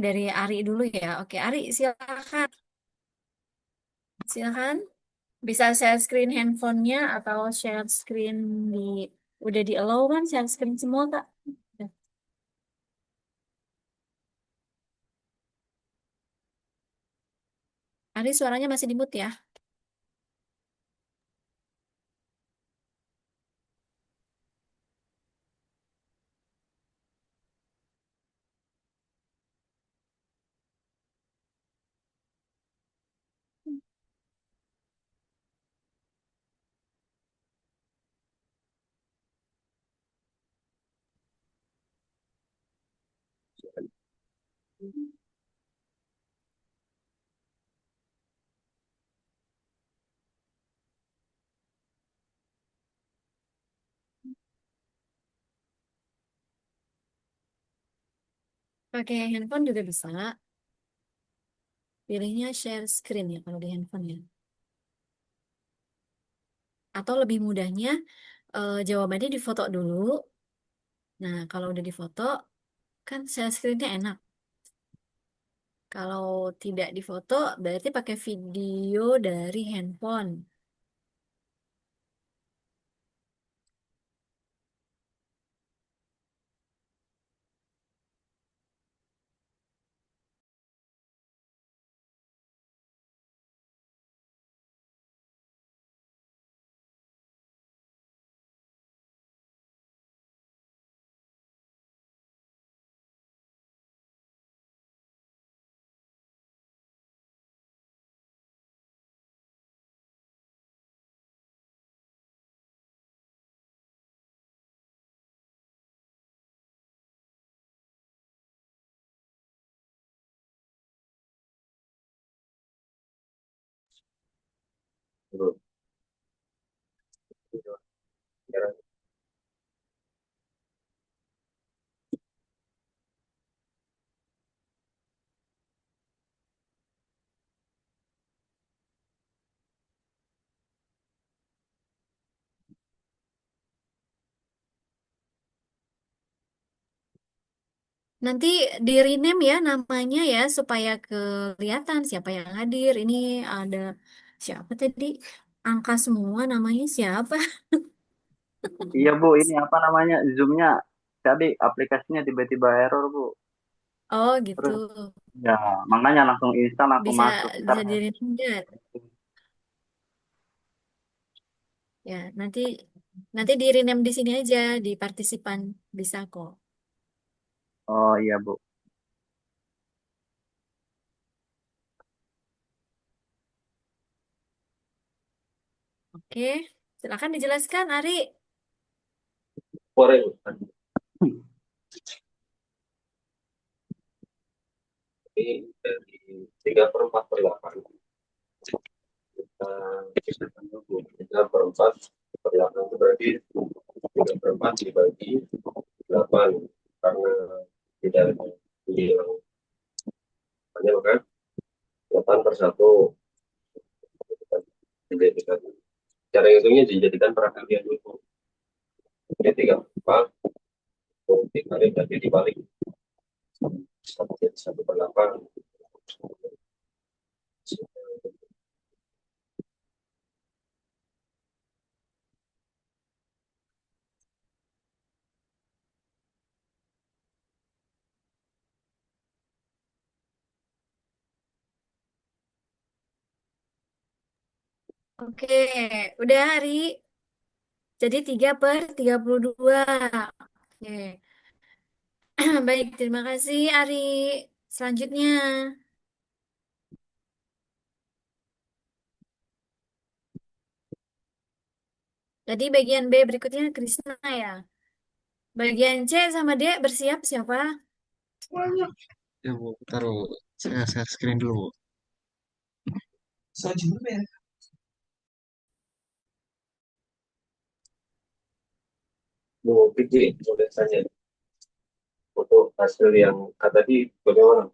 dari Ari dulu ya. Oke, Ari silakan. Silakan. Bisa share screen handphonenya atau share screen di udah di allow kan share screen semua Kak? Udah. Ari suaranya masih di mute ya. Pakai handphone juga bisa. Pilihnya share screen ya kalau di handphone ya. Atau lebih mudahnya jawabannya difoto dulu. Nah, kalau udah difoto kan share screen-nya enak. Kalau tidak difoto berarti pakai video dari handphone. Nanti di rename ya namanya ya supaya kelihatan siapa yang hadir. Ini ada siapa tadi? Angka semua namanya siapa? Iya Bu, ini apa namanya Zoom-nya tadi aplikasinya tiba-tiba error Bu. Oh gitu. Terus ya makanya langsung install langsung Bisa masuk. Ntar bisa di rename nggak? Ya, nanti nanti di rename di sini aja di partisipan bisa kok. oh iya Bu. Oke, silakan dijelaskan Ari. Sore Bu. Ini dari 3/4/8 kita tunggu 3/4/8 itu berarti 3/4 dibagi 8 karena tidak ada yang banyak kan 8/1 dijadikan cara hitungnya dijadikan perhatian dulu. Jadi 3/4 dikali berarti dibalik 1/8. Oke, udah Ari. Jadi 3/32. Oke. Baik, terima kasih Ari. Selanjutnya, tadi bagian B berikutnya Krisna ya. Bagian C sama D bersiap siapa? Ya Bu, taruh saya share screen dulu Bu. Mau pikir boleh tanya untuk hasil yang tadi bagaimana?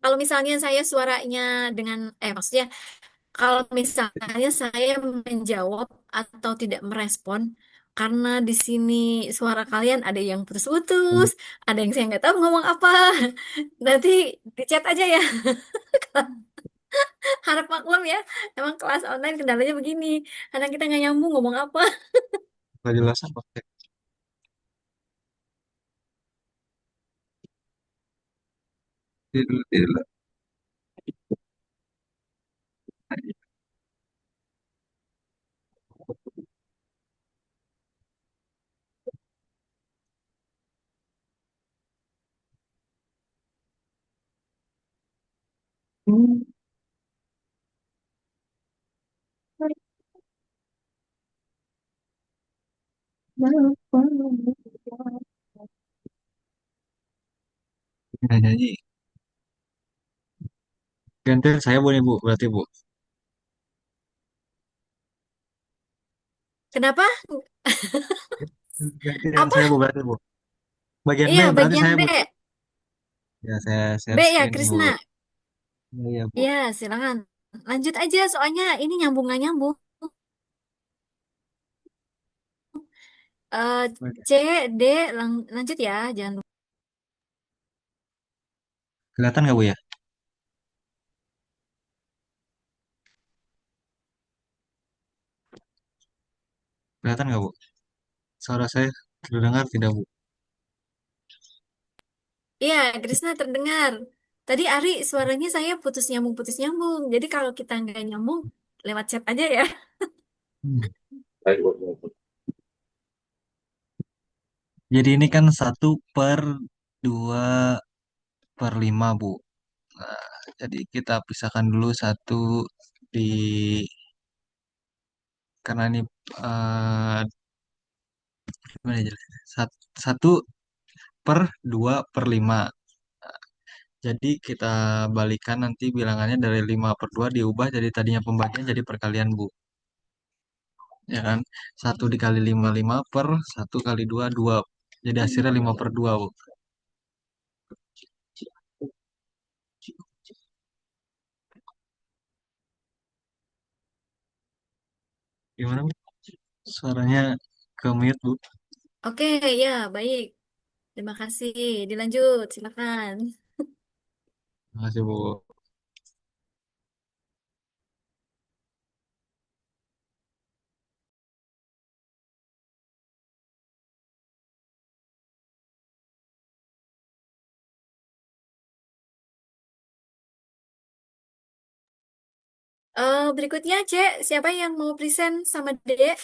kalau misalnya saya suaranya dengan, maksudnya kalau misalnya saya menjawab atau tidak merespon, karena di sini suara kalian ada yang putus-putus, ada yang saya nggak tahu ngomong apa, nanti di chat aja ya. Harap maklum ya, emang kelas online kendalanya begini, karena kita nggak nyambung ngomong apa. Nggak jelas apa. Tidur, tidur. Nggak nyanyi. Gantian saya boleh Bu, berarti Bu. Kenapa? Gantian Apa? saya Bu, berarti Bu. Bagian B Iya, berarti bagian saya B. Bu. Ya, saya B share ya, screen nih Bu. Krisna. Iya, iya, Bu. Iya, silakan. Lanjut aja, soalnya ini nyambung nggak nyambung. Eh, C, D, lanjut ya, jangan lupa. Kelihatan nggak Bu ya? Kelihatan nggak Bu? Suara saya terdengar tidak Bu? Iya, Krisna terdengar. Tadi Ari suaranya saya putus nyambung, putus nyambung. Jadi kalau kita nggak nyambung, lewat chat aja ya. Hmm. Baik, Bu. Jadi ini kan 1/2/5 Bu. Nah, jadi kita pisahkan dulu satu di karena ini eh, gimana ya jelasnya? 1/2/5. Jadi kita balikan nanti bilangannya dari 5/2 diubah jadi tadinya pembagian jadi perkalian Bu. Ya kan? 1 dikali 5 per 1 kali 2 2. Jadi hasilnya 5/2 Bu. Gimana Bu? Suaranya ke mute Bu. Oke, ya, baik. Terima kasih. Dilanjut, silakan. Makasih Bu. Berikutnya, Cek, siapa yang mau present sama Dek?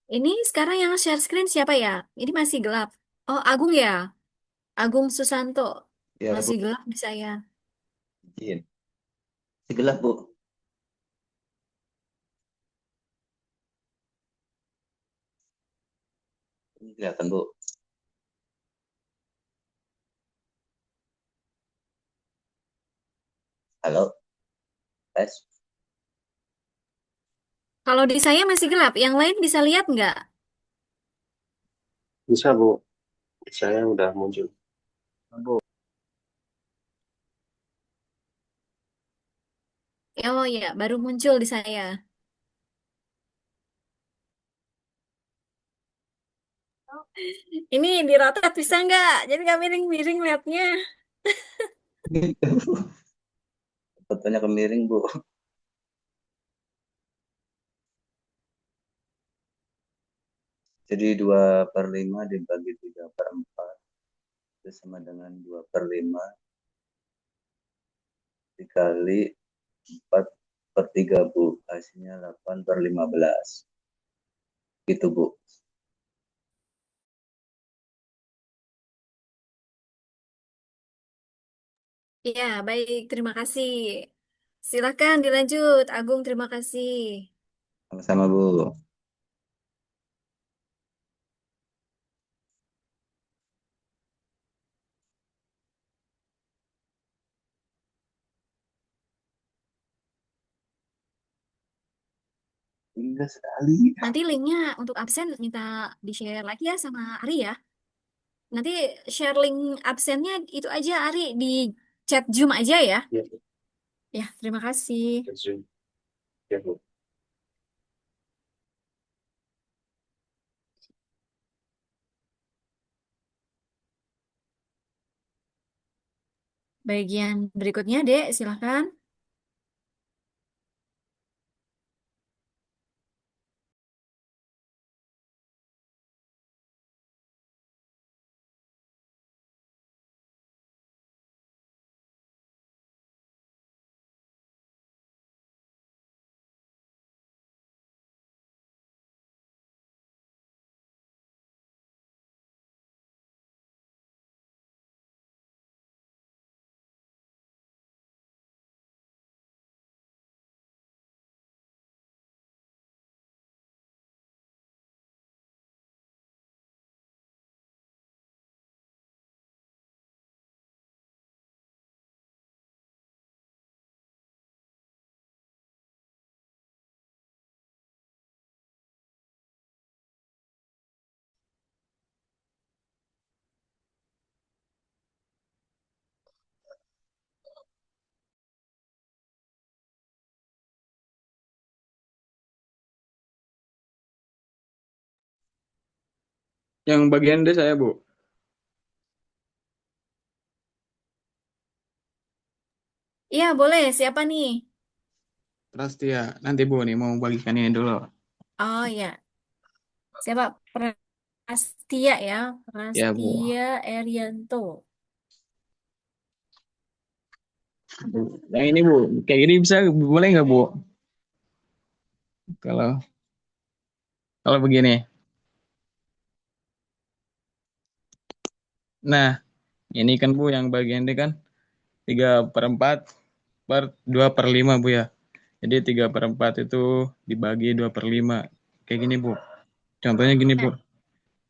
Ini sekarang yang share screen siapa ya? Ini masih gelap. Oh, Agung ya? Agung Susanto. Ya, Bu. Masih gelap di saya. Izin. Segelas, Bu. Ini kelihatan, Bu. Halo, tes. Kalau di saya masih gelap, yang lain bisa lihat nggak? Bisa, Bu. Saya udah muncul. Bu. Oh ya, baru muncul di saya. Ini dirotat bisa nggak? Jadi nggak miring-miring liatnya. Fotonya kemiring, Bu. Jadi 2/5 dibagi 3/4 itu sama dengan 2/5 dikali 4 per 3 Bu. Hasilnya 8 per 15. Gitu Bu. Iya, baik. Terima kasih. Silakan dilanjut. Agung, terima kasih. Sama-sama Bu. Indah sekali. Nanti linknya untuk absen minta di-share lagi ya sama Ari ya. Nanti share link absennya itu aja Ari di chat Zoom aja ya. Ya, Ya, terima kasih. Zoom. Ya, Bu. Bagian berikutnya, Dek, silakan. Yang bagian D saya, Bu. Iya, boleh. Siapa nih? Prastia. Nanti Bu nih mau bagikan ini dulu. Oh, ya. Siapa? Prastia ya. Ya, Bu. Prastia Erianto. Yang ini, Bu. Kayak gini bisa boleh nggak, Bu? Kalau kalau begini. Nah, ini kan Bu yang bagian D kan 3/4 per 2/5 Bu ya. Jadi 3/4 itu dibagi 2/5. Kayak gini, Bu. Contohnya gini, Ya, Bu.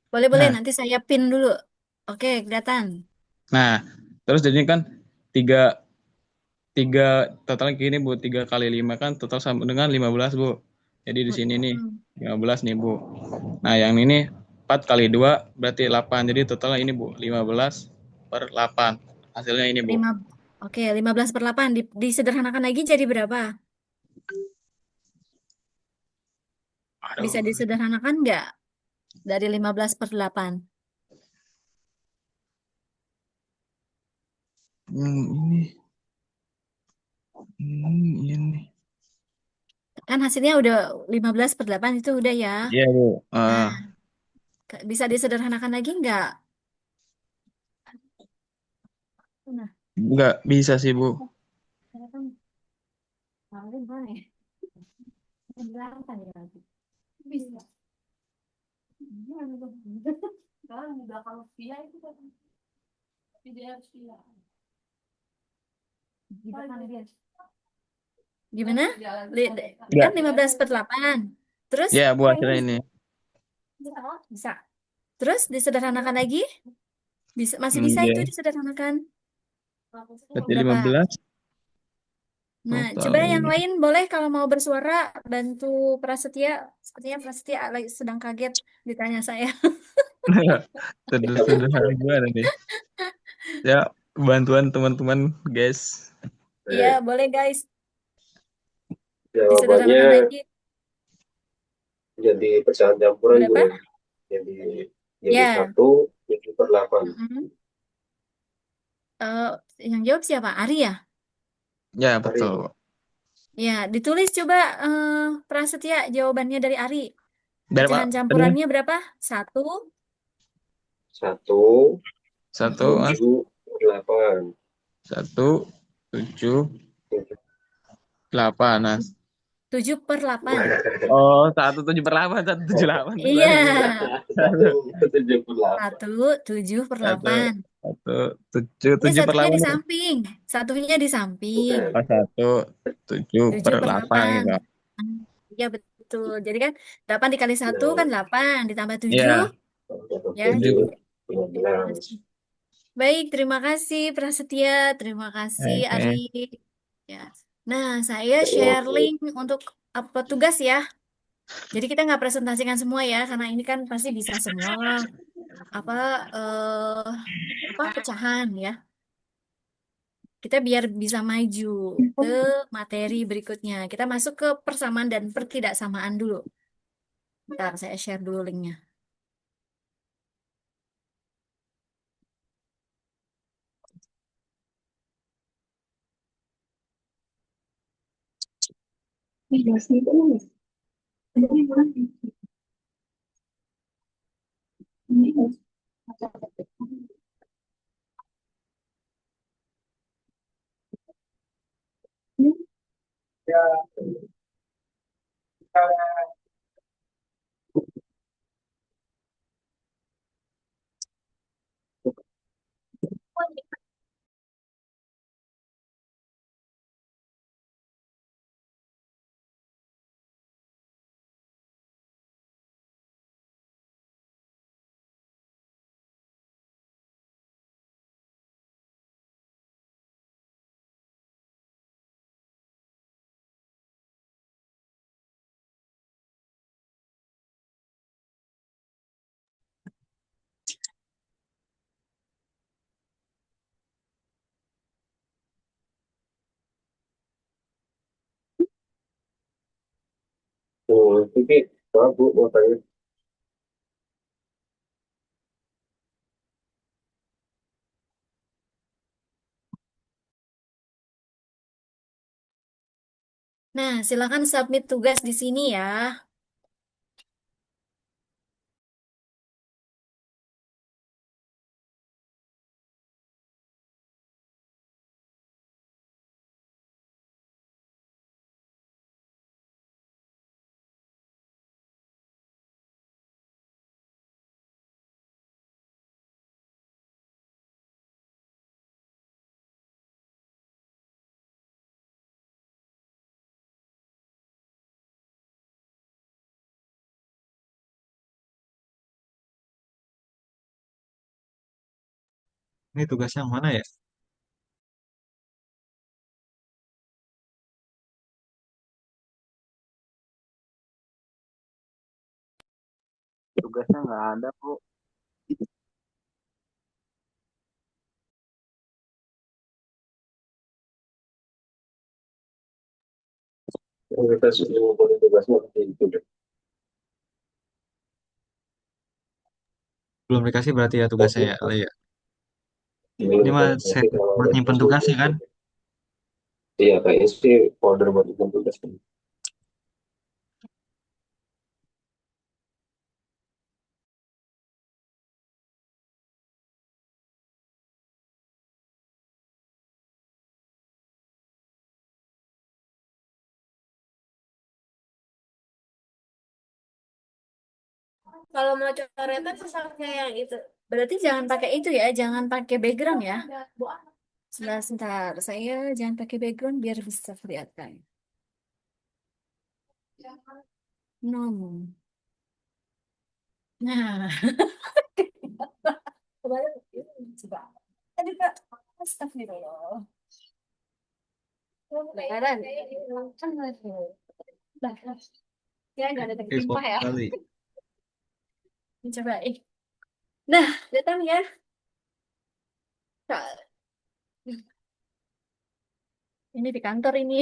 boleh-boleh. Nah, Nanti saya pin dulu. Oke, kelihatan. nah, terus jadinya kan 3 tiga totalnya gini Bu, 3 kali 5 kan total sama dengan 15 Bu. Jadi di sini nih Mm-mm. 15 nih Bu. Nah yang ini 4 kali 2 berarti 8. Jadi totalnya ini Bu 15/8. Hasilnya ini Bu. Lima, oke, 15/8. Disederhanakan lagi jadi berapa? Bisa Aduh. disederhanakan nggak dari 15/8? Ini. Ini. Kan hasilnya udah 15/8 itu udah ya. Iya Bu. Nah, bisa disederhanakan lagi nggak? Nah, Nggak bisa sih Bu. saya kan kemarin mana ya? Menjelaskan ya nanti. Bisa. Gimana tuh? Kalau di belakang via itu kan tidak via. Gimana dia? Gimana? Kan Nggak. 15/8. Terus Ya Bu kok ini hasilnya ini. bisa? Terus disederhanakan lagi? Masih bisa itu Iya. disederhanakan? Berarti Berapa? 15 Nah, total coba yang ini. lain boleh kalau mau bersuara bantu Prasetya. Sepertinya Prasetya lagi sedang kaget ditanya saya. Sederhana gimana nih? Ya, bantuan teman-teman, guys. Iya, Eh, boleh guys. Jawabannya Disederhanakan lagi. jadi pecahan campuran Bu. Berapa? Jadi Ya. 1/7/8. Mm-mm. Eh, yang jawab siapa? Ari ya? Ya, Hari betul. Bu. Ya, ditulis coba Prasetya jawabannya dari Ari. Berapa Pecahan tadi? campurannya berapa? Satu, 1, Satu, mm-mm. Mas. 7, 8. 1, 7, 8. Nah. 7/8. Oh, 1/7/8, 1/7/8 tuh Iya. berarti. 1/78. 1/7/8. Satu, tujuh, Ini tujuh per satunya di 8. samping. Satunya di samping. Bukan. Oh, 1/7/8 7/8. gitu. Iya betul. Jadi kan 8 dikali 1 kan Nah, 8. Ditambah 7. Iya, Ya, jadi 7. 7/15. baik, terima kasih Prasetya, terima kasih Oke. Ari. Ya. Nah, saya share Oke. link untuk apa tugas ya. Jadi kita nggak presentasikan semua ya, karena ini kan pasti bisa semua apa pecahan ya. Kita biar bisa maju ke materi berikutnya. Kita masuk ke persamaan dan pertidaksamaan dulu. Bentar, saya share dulu linknya. Tapi maaf Bu, mau tanya. Nah, silakan submit tugas di sini ya. Ini tugas yang mana ya? Tugasnya nggak ada, Bu. Kita sudah ngumpulin tugasnya seperti itu. Belum dikasih berarti ya tugasnya ya, Le, ya? Ini Belum mah tuh. set Nanti kalau buat udah nyimpen masuk, tugasnya kan? iya kayaknya sih folder buat bikin tugas. Kalau mau coretan pakai yang itu. Berarti jangan pakai itu ya, jangan pakai background ya. Sebentar, sebentar. Saya jangan pakai background biar bisa kelihatan. No. Nah, kemarin coba. Tadi Kak, astagfirullah. Beneran? Kan Bah, ya nggak ada Respon tertimpa ya. kali. Coba. Nah, datang ya. Kak, ini di kantor ini.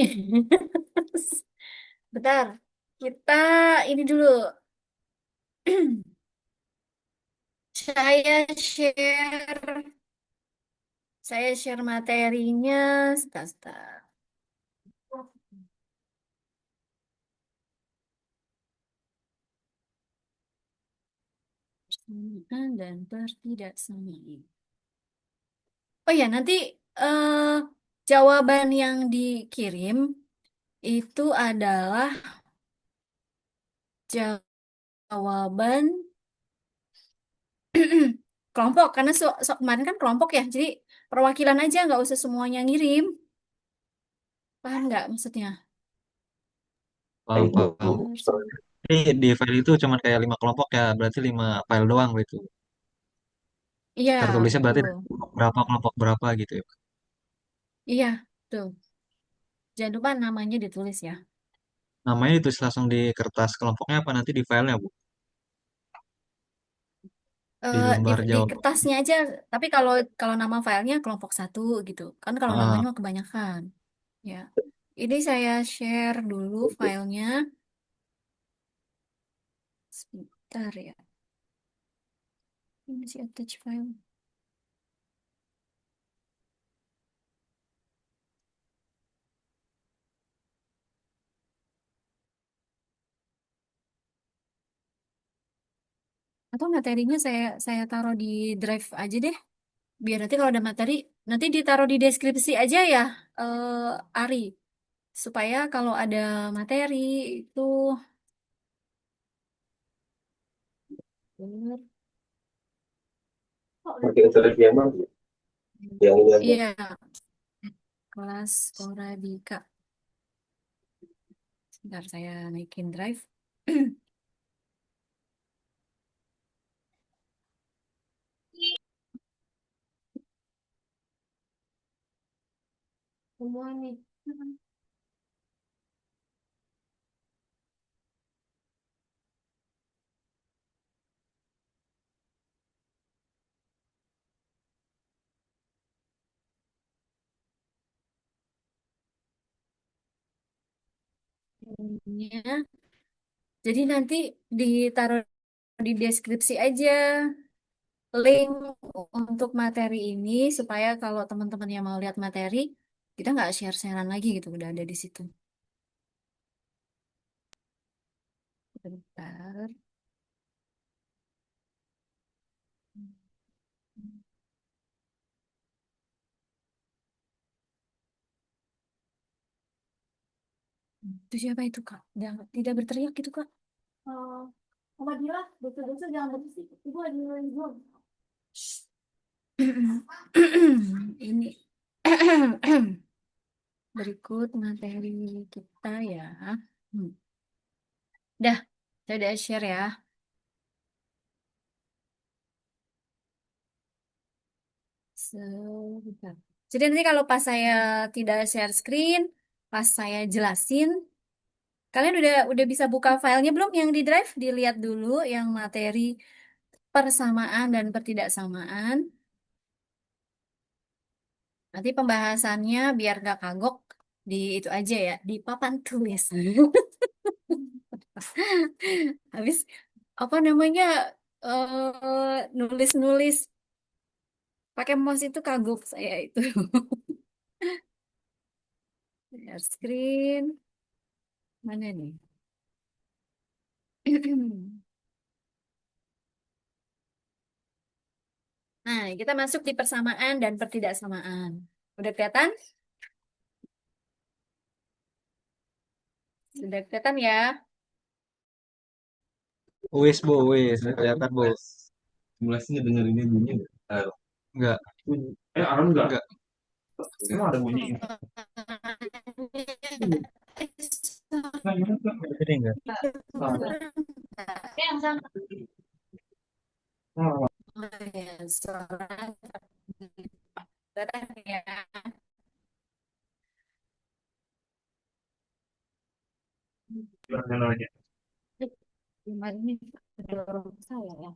Bentar, kita ini dulu. Saya share, saya share materinya. Sebentar, sebentar. Persamaan dan pertidaksamaan. Oh ya, nanti eh, jawaban yang dikirim itu adalah jawaban kelompok karena kemarin kan kelompok ya, jadi perwakilan aja nggak usah semuanya ngirim. Paham nggak maksudnya? Paham, Bu. paham. Person. Jadi di file itu cuma kayak 5 kelompok ya, berarti 5 file doang gitu. Iya, Tertulisnya berarti betul. kelompok berapa gitu ya. Iya, betul. Jangan lupa namanya ditulis ya. Namanya ditulis langsung di kertas kelompoknya apa nanti di filenya, Bu? Di Di, lembar di jawab. kertasnya aja, tapi kalau kalau nama filenya kelompok satu gitu. Kan kalau namanya Ah, mah kebanyakan. Ya. Ini saya share dulu filenya. Sebentar ya. Ini masih attach file. Atau materinya saya taruh di drive aja deh. Biar nanti kalau ada materi, nanti ditaruh di deskripsi aja ya, Ari. Supaya kalau ada materi itu bener. Pakai internet yang mana? Yang ini aja. Iya, kelas Korabika. Sebentar saya naikin drive. Semua nih. Ininya. Jadi nanti ditaruh di deskripsi aja link untuk materi ini supaya kalau teman-teman yang mau lihat materi, kita nggak share-sharean lagi gitu, udah ada di situ. Bentar. Itu siapa itu, Kak? Tidak berteriak gitu, Kak. Oh, Mama Dila, betul-betul jangan berisik. Ibu lagi nulis belum? Ini berikut materi kita ya. Hmm. Dah, saya udah share ya. Sebentar. Jadi nanti kalau pas saya tidak share screen, pas saya jelasin, kalian udah bisa buka filenya belum yang di Drive? Dilihat dulu yang materi persamaan dan pertidaksamaan. Nanti pembahasannya biar gak kagok di itu aja ya, di papan tulis. Habis apa namanya nulis-nulis pakai mouse itu kagok saya itu. Share screen mana nih? Nah, kita masuk di persamaan dan pertidaksamaan. Udah kelihatan? Sudah kelihatan ya? Wis, Bu, wis. Kelihatan, Bu. Simulasinya dengar ini bunyi nggak? Enggak, Bunyi. Aram nggak? enggak. Emang ada bunyi? Nah, gimana tuh? Jadi enggak. Yang sama. Oh, Oh, ya, suara ya. gimana namanya? Gimana ini? Dorong saya ya.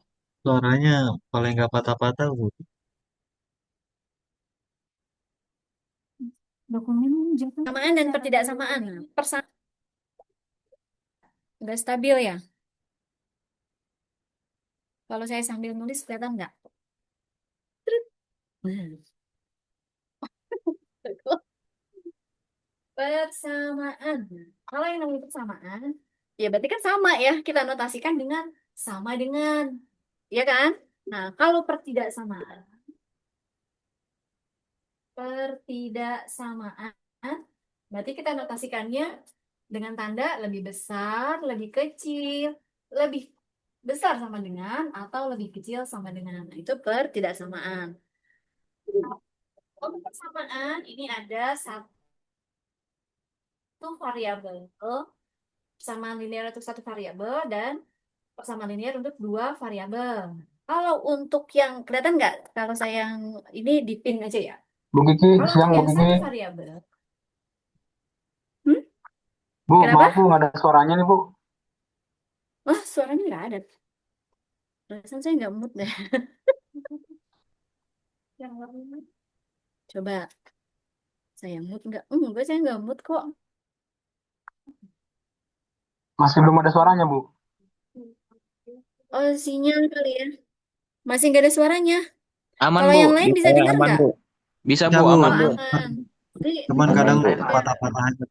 Suaranya paling enggak patah-patah, Bu. Dokumen jatuh. Samaan dan pertidaksamaan. Udah stabil ya? Kalau saya sambil nulis kelihatan nggak? Hmm. Persamaan. Kalau yang namanya persamaan, ya berarti kan sama ya. Kita notasikan dengan sama dengan. Ya kan? Nah, kalau pertidaksamaan, berarti kita notasikannya dengan tanda lebih besar, lebih kecil, lebih besar sama dengan, atau lebih kecil sama dengan. Nah, itu pertidaksamaan. Untuk persamaan, ini ada satu variabel, persamaan linear untuk satu variabel, dan persamaan linear untuk dua variabel. Kalau untuk yang, kelihatan nggak? Kalau saya yang ini di pin aja ya. Bu Kiki, Kalau siang untuk Bu yang Kiki. satu variabel, hmm? Bu, Kenapa? maaf Bu, nggak ada suaranya nih Bu. Wah, suaranya nggak ada. Perasaan saya nggak mood deh. Yang lain. Coba saya mood nggak? Enggak, saya nggak mood kok. Masih belum ada suaranya Bu. Oh, sinyal kali ya. Masih nggak ada suaranya. Aman Kalau Bu, yang lain di bisa saya dengar aman nggak? Bu. Bisa Bisa Bu, Bu, aman Oh, Bu. aman. Jadi, cuman Aman kadang Bu. ada. patah-patah aja.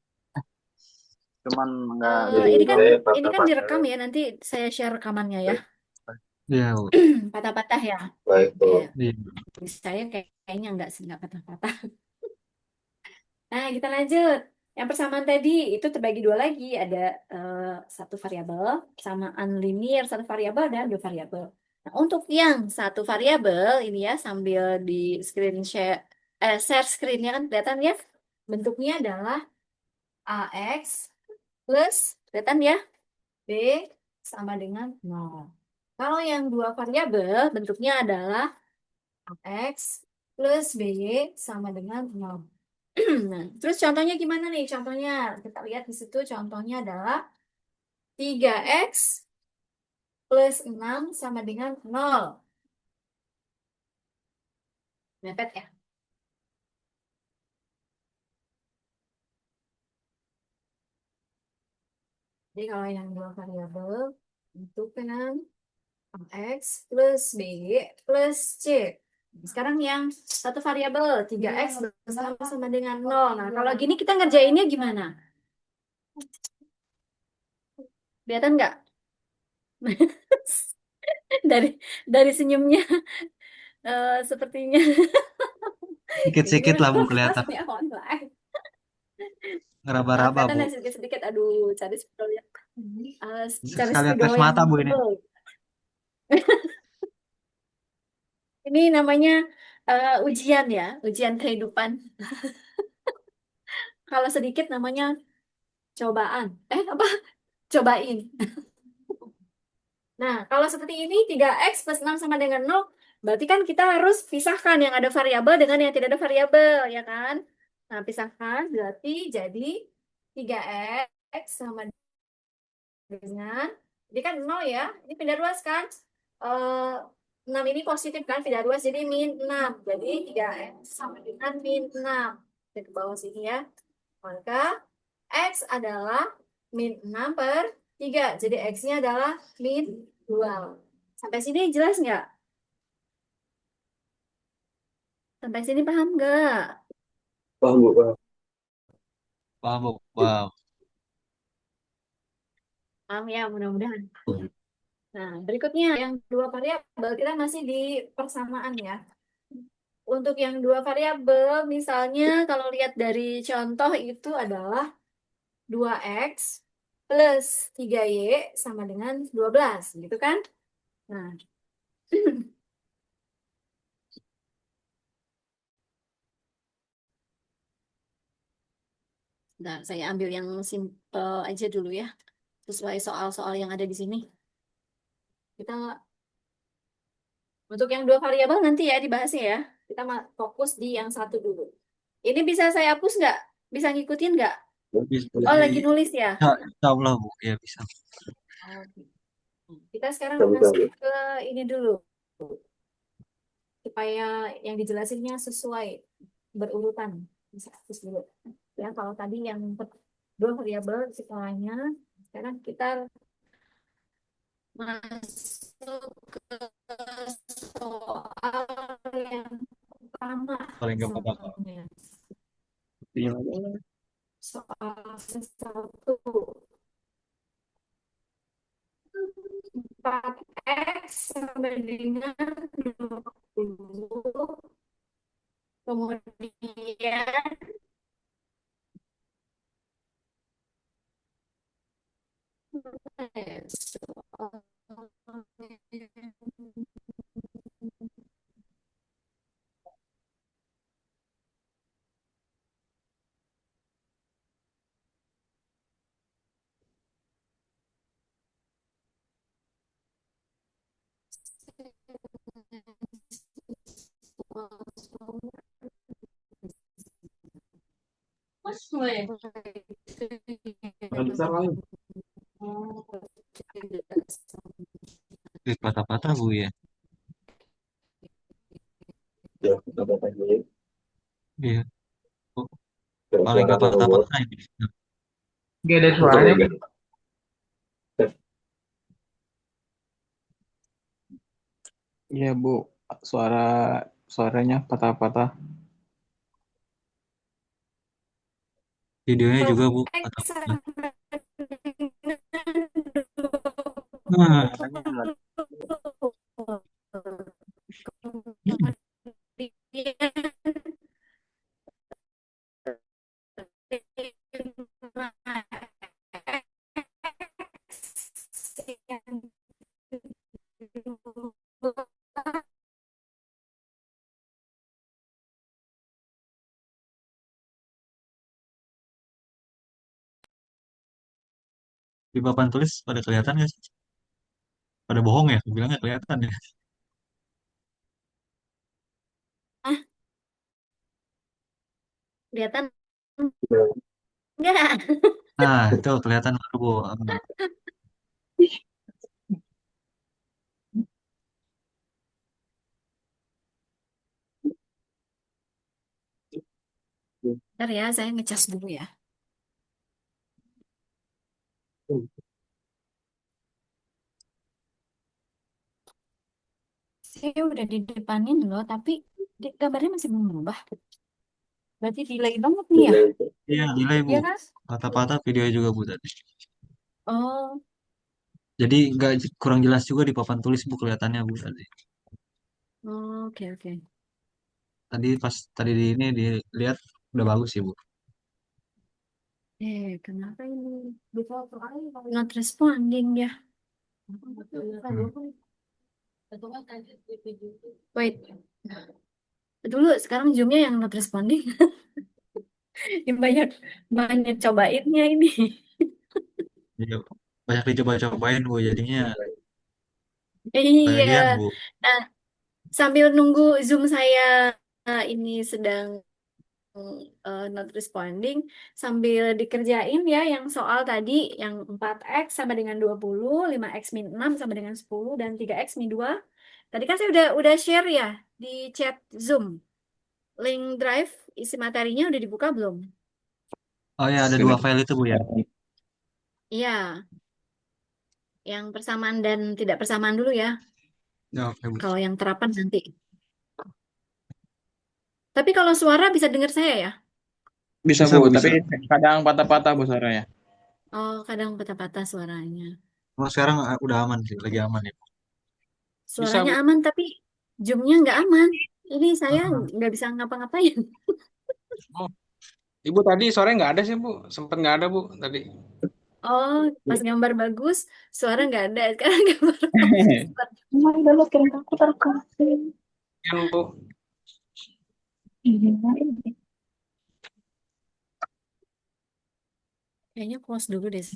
Cuman nggak Jadi Ini kan saya direkam patah-patah. ya. Nanti saya share rekamannya ya. Baik, Iya Bu. Patah-patah ya. baik Bu. Oke. Iya. Di saya kayaknya nggak sih, nggak patah-patah. Nah, kita lanjut. Yang persamaan tadi itu terbagi dua lagi. Ada satu variabel, persamaan linear satu variabel dan dua variabel. Nah, untuk yang satu variabel ini ya, sambil di share screen-nya kan kelihatan ya. Bentuknya adalah AX plus, kelihatan ya, B sama dengan 0. Kalau yang dua variabel bentuknya adalah AX plus BY sama dengan 0. Nah, terus contohnya gimana nih? Contohnya, kita lihat di situ contohnya adalah 3X plus 6 sama dengan 0. Mepet ya? Jadi kalau yang dua variabel, itu kan X plus B plus C. Sekarang yang satu variabel, 3X bersama sama dengan 0. Nah, kalau gini kita ngerjainnya gimana? Kelihatan nggak? Dari senyumnya sepertinya ini Sikit-sikit lah Bu memang kelihatan. kelasnya online. Ngeraba-raba Kelihatan Bu. dari sedikit-sedikit. Aduh, cari spidolnya. Cari Sekalian tes spidol yang mata Bu ini. tebel. Ini namanya ujian ya, ujian kehidupan. Kalau sedikit namanya cobaan. Apa? Cobain. Nah, kalau seperti ini 3X plus 6 sama dengan 0, berarti kan kita harus pisahkan yang ada variabel dengan yang tidak ada variabel, ya kan? Nah, pisahkan berarti jadi 3X sama dengan, jadi kan 0 ya, ini pindah ruas kan? 6 ini positif kan, pindah ruas jadi min 6. Jadi 3X sama dengan min 6. Kita ke bawah sini ya. Maka X adalah min 6 per 3. Jadi X-nya adalah min 2. Sampai sini jelas nggak? Sampai sini paham nggak? Paham Bu, paham. Paham Bu, paham. Paham ya, mudah-mudahan. Nah, berikutnya yang dua variabel kita masih di persamaan ya. Untuk yang dua variabel, misalnya kalau lihat dari contoh itu adalah 2X plus 3Y sama dengan 12, gitu kan? Nah, nah, saya ambil yang simple aja dulu ya, sesuai soal-soal yang ada di sini. Kita untuk yang dua variabel nanti ya dibahasnya ya. Kita fokus di yang satu dulu. Ini bisa saya hapus nggak? Bisa ngikutin nggak? Bisa. Oh, lagi nulis ya? Insya Allah Bu, ya bisa. Oke. Kita sekarang Bisa, masuk Bu. ke ini dulu. Supaya yang dijelasinnya sesuai berurutan. Bisa hapus dulu. Ya, kalau tadi yang dua variabel sekolahnya, sekarang kita masuk ke soal yang pertama Paling gampang apa? misalnya. Iya. Soal satu 4X sampai dengan 20. Kemudian 4 Nggak bisa lain. Patah-patah Bu ya. Ya, kita bapak dulu. Iya. Oh, Kalau paling suara gak robot, patah-patah ini. Gak ada itu suaranya, Bu. enggak. Iya Bu, suara suaranya patah-patah. Videonya juga Bu X patah-patah. sama Nah, Makanya nggak di papan tulis pada kelihatan nggak sih? Pada bohong ya? Aku bilangnya kelihatan ya. ah, kelihatan Ya, enggak? Nah, itu kelihatan baru Bu. Hmm. Bentar ya, saya ngecas dulu ya. Saya udah di depanin loh, tapi gambarnya masih belum berubah. Berarti delay banget nih ya? delay itu. Iya, delay Bu. Iya kan? Patah-patah videonya juga Bu tadi. Oh, Jadi nggak kurang jelas juga di papan tulis Bu kelihatannya Bu tadi. oke oke. Tadi pas tadi di ini dilihat udah bagus sih Bu. Kenapa ini? Not responding ya. Hmm. Wait, dulu sekarang zoomnya yang not responding. Ini banyak banyak cobainnya ini. Iya, banyak dicoba-cobain Bu jadinya Iya. bagian Bu. Nah, sambil nunggu Zoom saya ini sedang not responding, sambil dikerjain ya yang soal tadi yang 4x sama dengan 20, 5x min 6 sama dengan 10 dan 3x min 2. Tadi kan saya udah share ya di chat Zoom. Link drive isi materinya udah dibuka belum? Oh ya, ada Sudah. dua file itu Bu ya. Iya, yang persamaan dan tidak persamaan dulu ya. Ya, oke Bu. Kalau yang terapan nanti. Tapi kalau suara bisa dengar saya ya? Bisa Bisa Bu, Bu, tapi bisa. kadang patah-patah Bu suaranya. Oh, kadang patah-patah suaranya. Kalau sekarang udah aman sih, lagi aman ya. Bisa Suaranya Bu. aman tapi zoomnya nggak aman. Ini saya Ah, nggak bisa ngapa-ngapain. Oh, Ibu tadi sore nggak ada sih Bu, sempet nggak ada Bu tadi. Oh, pas gambar bagus, suara nggak ada. Sekarang gambar bagus. Emang udah lo kirim aku terekam. Yang Bu, Kayaknya close dulu deh.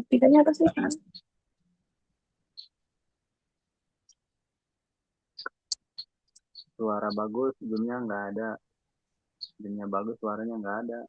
Bedanya apa sih? suara bagus, zoomnya nggak ada, zoomnya bagus, suaranya nggak ada.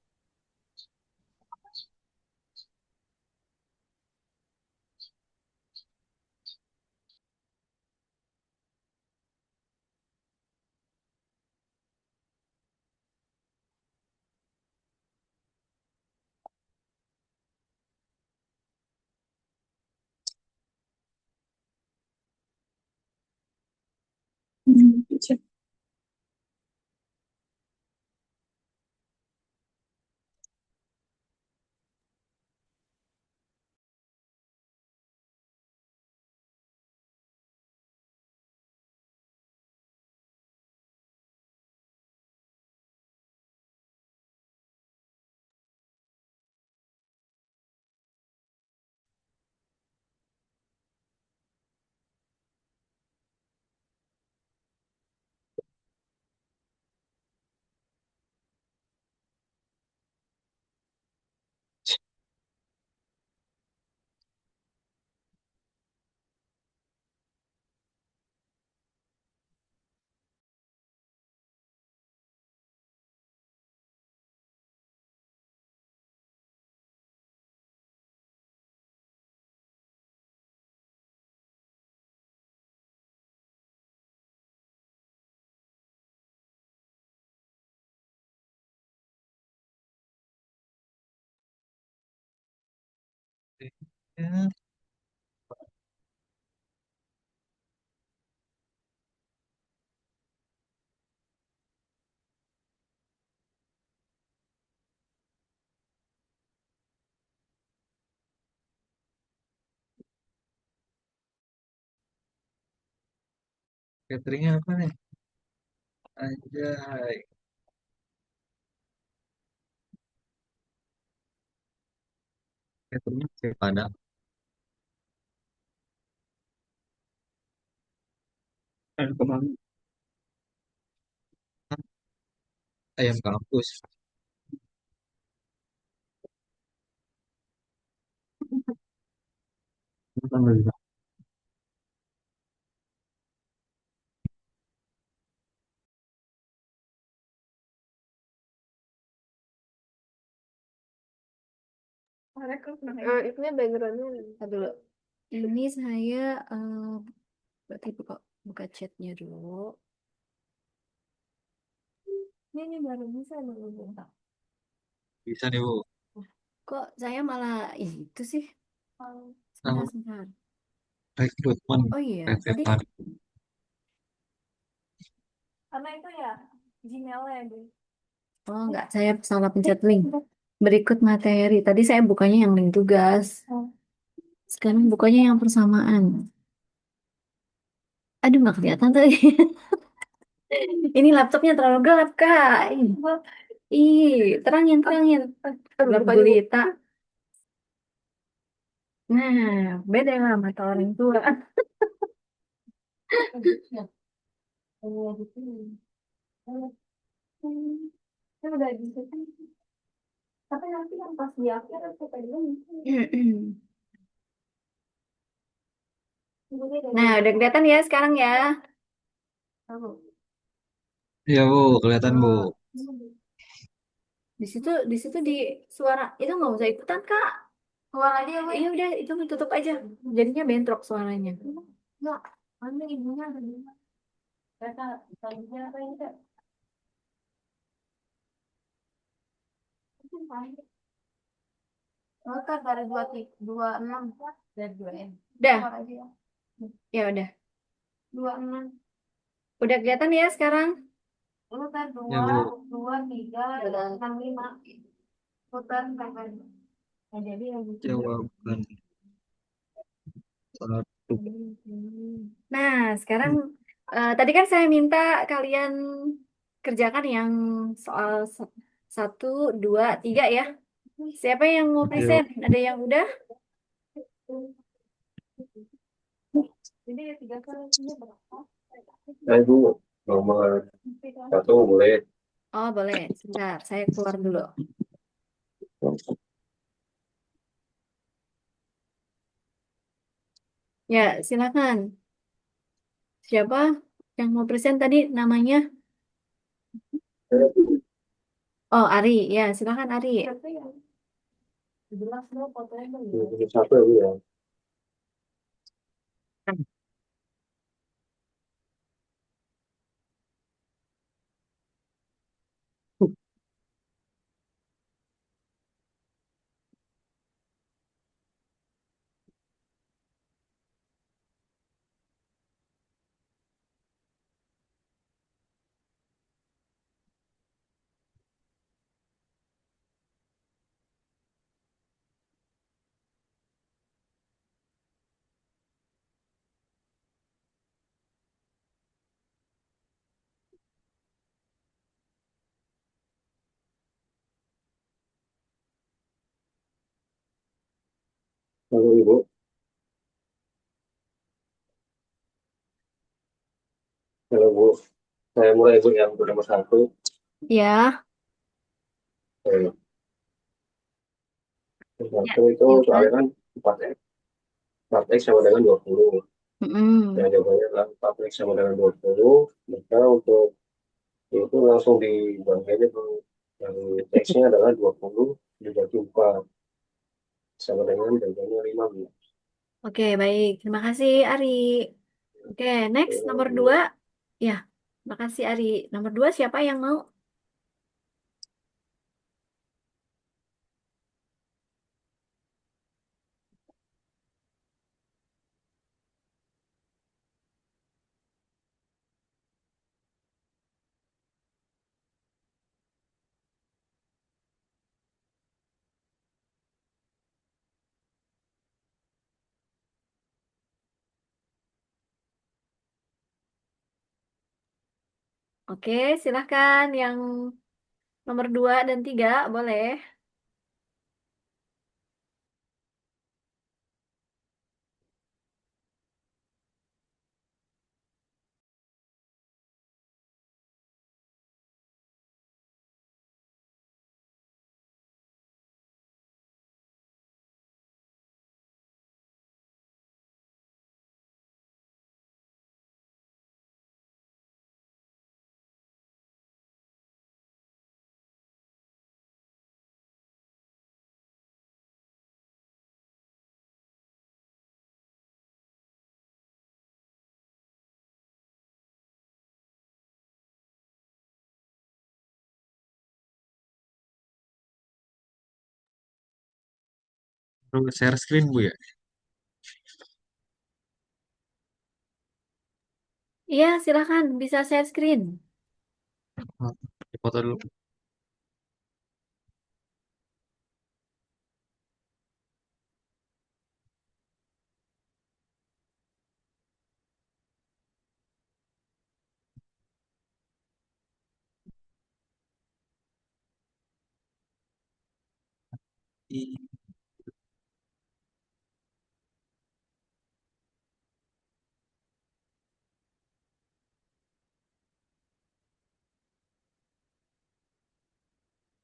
Ya, cateringnya apa nih? Anjay. Cateringnya nasi Padang. Kemarin kan ayam kampus. Tambah juga. Itunya backgroundnya. Ntar dulu. Ini saya berarti buka chatnya dulu. Ini baru bisa dulu. Bisa nih, Bu. Kok saya malah itu sih? Nama Sebentar. rekrutmen. Oh iya, tadi Rekrutmen. karena itu ya Gmail-nya ya, Bu. Oh enggak, saya salah pencet link. Berikut materi. Tadi saya bukanya yang link tugas. Sekarang bukanya yang persamaan. Aduh, nggak kelihatan tadi. Ini laptopnya terlalu gelap, Kak. Ih, terangin, terangin. Gelap gulita. Nah, beda lah mata orang tua. Udah gitu kan. Tapi nanti yang pas di akhir aku pegang. Nah, udah kelihatan ya sekarang ya. Iya, Bu. Kelihatan, Bu. Di situ di suara itu nggak usah ikutan, Kak. Keluar aja ya, Bu. Iya udah, itu tutup aja. Jadinya bentrok suaranya. Enggak, mana ibunya ada di mana? Kata tadinya apa ini, Kak? Oh, kan dari 26 dari 2 M. Udah. Ya udah. 26. Udah kelihatan ya sekarang? Lu kan Ya, 2, Bu. 2, 3, 6, 5. Putar kanan. Nah, jadi yang gitu. Jawaban satu. Nah, sekarang tadi kan saya minta kalian kerjakan yang soal 1, 2, 3 ya. Siapa yang mau Ayo. present? Ada yang udah? Jadi ya 3 kali ini berapa? Ibu nomor 1 boleh. Oh, boleh. Sebentar, saya keluar dulu. Ya, silakan. Siapa yang mau present tadi namanya? Oh, Ari. Ya, silakan Ari. Jelas dong fotonya dong. Nomor 1 ya, Bu ya. Halo Ibu. Halo Bu. Saya mulai Bu yang nomor 1. Ya, Eh, ya, 1 itu silakan. soalnya kan 4X. 4X sama dengan 20. Mm-mm. Yang jawabannya adalah 4X sama dengan 20. Maka untuk itu langsung dibagi aja Bu. Yang X-nya adalah 20 dibagi 4. Sama dengan jawabannya 5 Bu. Oke, baik. Terima kasih, Ari. Oke, next nomor Bu. 2. Ya, makasih Ari. Nomor 2 siapa yang mau? Oke, silahkan yang nomor 2 dan 3 boleh. Perlu share screen Bu ya? Iya, silahkan bisa share screen. Oh, foto dulu.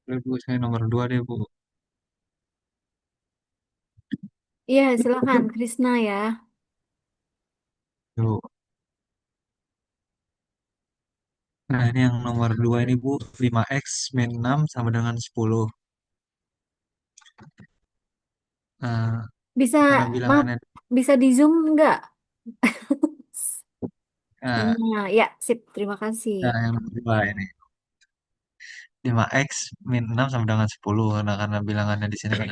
Boleh, Bu, saya nomor 2 deh Bu. Iya, silahkan Krisna ya. Tuh. Nah ini yang nomor 2 ini Bu, 5x min 6 sama dengan 10. Nah, Bisa, karena maaf, bilangannya, bisa di Zoom enggak? nah, Nah, ya, sip. Terima kasih. yang nomor 2 ini. 5x min 6 sama dengan 10. Karena bilangannya di sini kan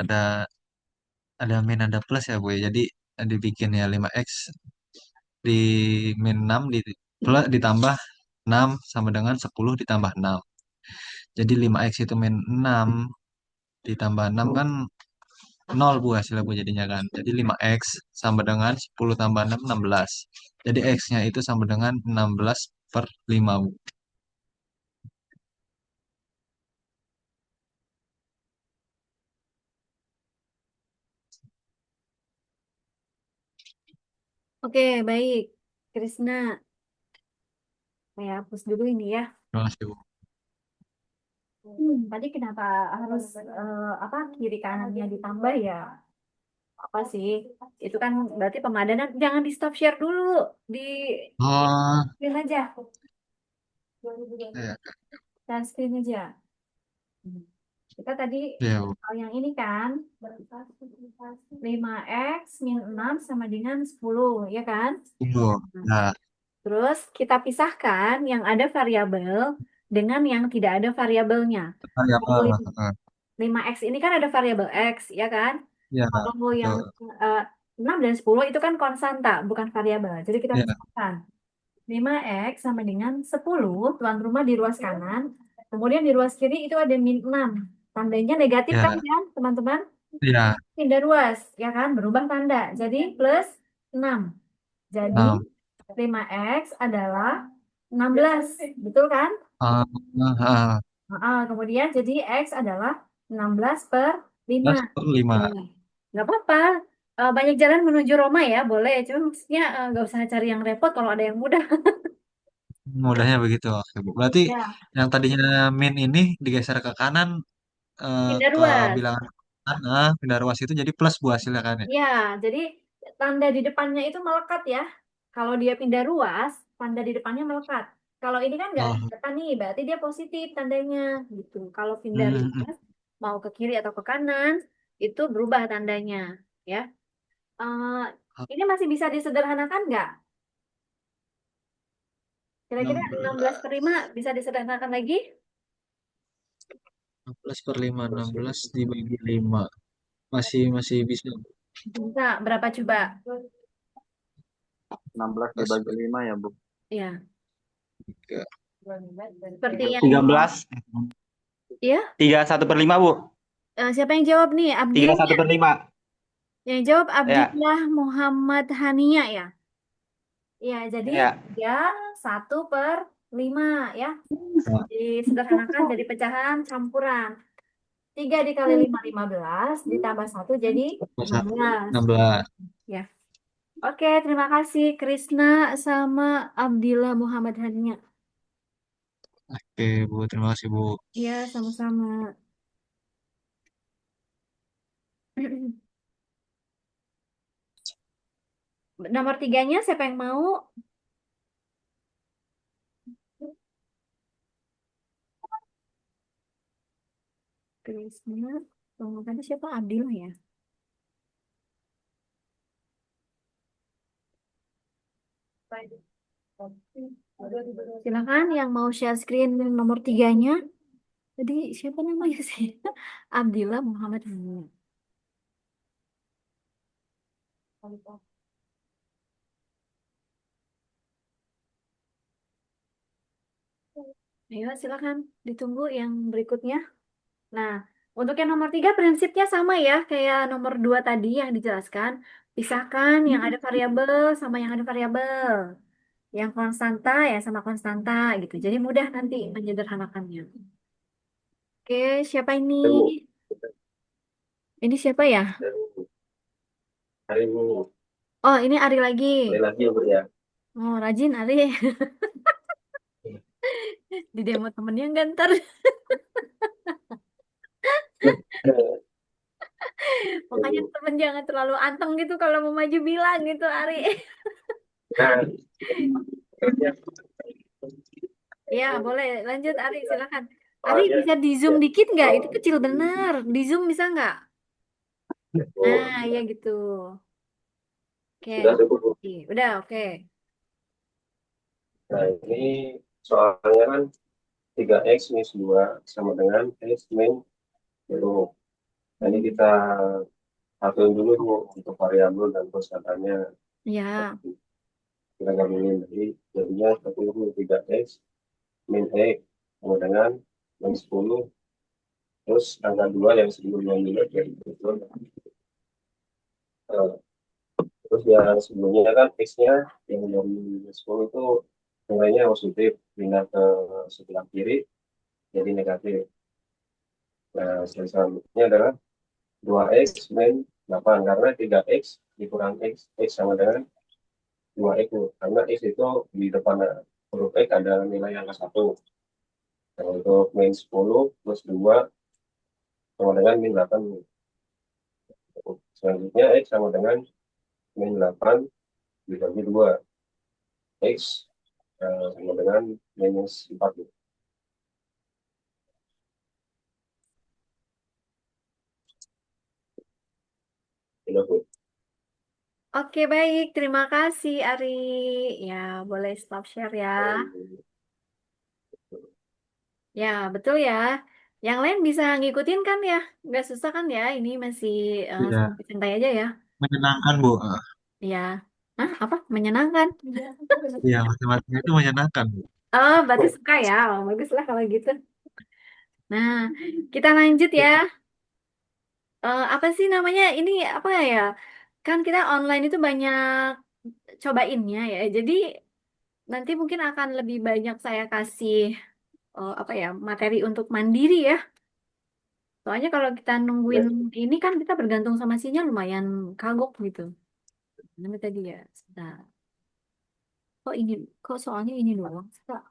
ada min ada plus ya Bu ya. Jadi dibikin ya 5x di min 6 plus ditambah 6 sama dengan 10 ditambah 6. Jadi 5x itu min 6 ditambah 6 kan 0 Bu hasilnya Bu jadinya kan. Jadi 5x sama dengan 10 tambah 6, 16. Jadi x-nya itu sama dengan 16 per 5 Bu. Oke, baik. Krisna, saya hapus dulu ini ya. Terima kasih Bu. Tadi kenapa harus apa kiri kanannya ditambah ya? Apa sih? Itu kan berarti pemadanan. Jangan di stop share dulu, di Oh, screen aja, ya, dan screen aja. Kita tadi ya Bu. yang ini kan 5x min 6 sama dengan 10, ya kan? Bu. Nah, Terus kita pisahkan yang ada variabel dengan yang tidak ada variabelnya. Kalau variabel. 5x ini kan ada variabel x, ya kan? Ya, Kalau yang betul. eh, 6 dan 10 itu kan konstanta, bukan variabel. Jadi kita Ya, pisahkan. 5x sama dengan 10, tuan rumah di ruas kanan. Kemudian di ruas kiri itu ada min 6. Tandanya negatif kan ya, ya, teman-teman? ya. Pindah ruas, ya kan? Berubah tanda. Jadi plus 6. Jadi Nah, 5x adalah 16. Betul kan? ah, ah, Kemudian jadi x adalah 16 per 5. 11 per 5. Ya. Nggak apa-apa. Banyak jalan menuju Roma ya, boleh. Cuma maksudnya nggak usah cari yang repot kalau ada yang mudah. Mudahnya begitu. Oke, Bu. Berarti Ya, yang tadinya min ini digeser ke kanan pindah ke ruas. bilangan kanan, pindah ruas itu jadi plus Bu hasilnya kan ya. Ya, jadi tanda di depannya itu melekat ya. Kalau dia pindah ruas, tanda di depannya melekat. Kalau ini kan nggak Oh, kelihatan nih, berarti dia positif tandanya gitu. Kalau pindah hmm, hmm. ruas, mau ke kiri atau ke kanan, itu berubah tandanya ya. Eh, ini masih bisa disederhanakan nggak? Kira-kira 16 per 5 bisa disederhanakan lagi? 16 per 5, 16 dibagi 5. Masih bisa. Bisa, berapa coba? 16 16 dibagi per 5 ya, Bu. Ya, 3. seperti yang 13. ya. 31/5, Bu. Siapa yang jawab nih? Abdillah ya? 31/5. Yang jawab Ya, Abdillah Muhammad Hania ya? Ya, jadi ya. 1 per 5 ya. Nah, Disederhanakan jadi pecahan campuran. 3 dikali 5, 15. Ditambah 1 jadi 16. 16. Ya. Oke, terima kasih Krisna sama Abdillah Muhammad Hania. Oke, Bu. Terima kasih, Bu. Iya, sama-sama. Nomor 3-nya siapa yang mau? Krisna. Tunggu, tadi siapa? Abdillah ya? Silakan yang mau share screen nomor 3-nya. Tadi siapa namanya sih? Abdillah Muhammad Hania. Ayo, silakan ditunggu yang berikutnya. Nah, untuk yang nomor 3 prinsipnya sama ya, kayak nomor 2 tadi yang dijelaskan. Pisahkan yang ada variabel sama yang ada variabel. Yang konstanta ya sama konstanta gitu. Jadi mudah nanti menyederhanakannya. Oke, siapa ini? Ya, Bu. Ini siapa ya? Dan hari ini Oh, ini Ari lagi. mulai lagi ya, Bu ya. Oh, rajin Ari. Di demo temennya enggak ntar. Makanya temen jangan terlalu anteng gitu kalau mau maju bilang gitu Ari. Nah, kerja Ya, boleh. Lanjut Ari, silakan. Ari soalnya bisa di zoom ya, dikit nggak? Itu kalau kecil bener. Di zoom bisa nggak? oh, Nah, ya gitu. Oke, sudah nomor cukup, Bu. udah oke. Nah, ini soalnya kan 3x minus 2 sama dengan x min 0. Nah, ini kita satuin dulu Bu, untuk variabel dan konstantanya. Ya, Kita gabungin jadi jadinya satu dulu 3x min x sama dengan min 10, terus angka 2 yang sebelumnya juga jadi betul. Terus yang sebelumnya kan x-nya yang dari min 10 itu nilainya positif, pindah ke sebelah kiri jadi negatif. Nah, selanjutnya adalah 2x min 8 karena 3x dikurang x sama dengan 2x, karena x itu di depan huruf x ada nilai angka 1. Nah, untuk min 10 plus 2 sama dengan min 8. Selanjutnya x sama dengan min 8 dibagi 2. X sama dengan minus 4. Sudah, Bu. oke baik. Terima kasih Ari. Ya, boleh stop share ya. Ya, betul ya. Yang lain bisa ngikutin kan ya? Nggak susah kan ya? Ini masih Iya. santai aja ya. Menyenangkan, Bu. Iya. Hah, apa? Menyenangkan. Iya, matematika itu menyenangkan, Bu. Oh, berarti suka ya. Oh, bagus lah kalau gitu. Nah, kita lanjut ya. Apa sih namanya? Ini apa ya? Kan kita online itu banyak cobainnya ya. Jadi nanti mungkin akan lebih banyak saya kasih apa ya materi untuk mandiri ya. Soalnya kalau kita nungguin Ya, ini kan kita bergantung sama sinyal lumayan kagok gitu. Namanya tadi ya. Sebentar. Kok ini? Kok soalnya ini doang? Kak,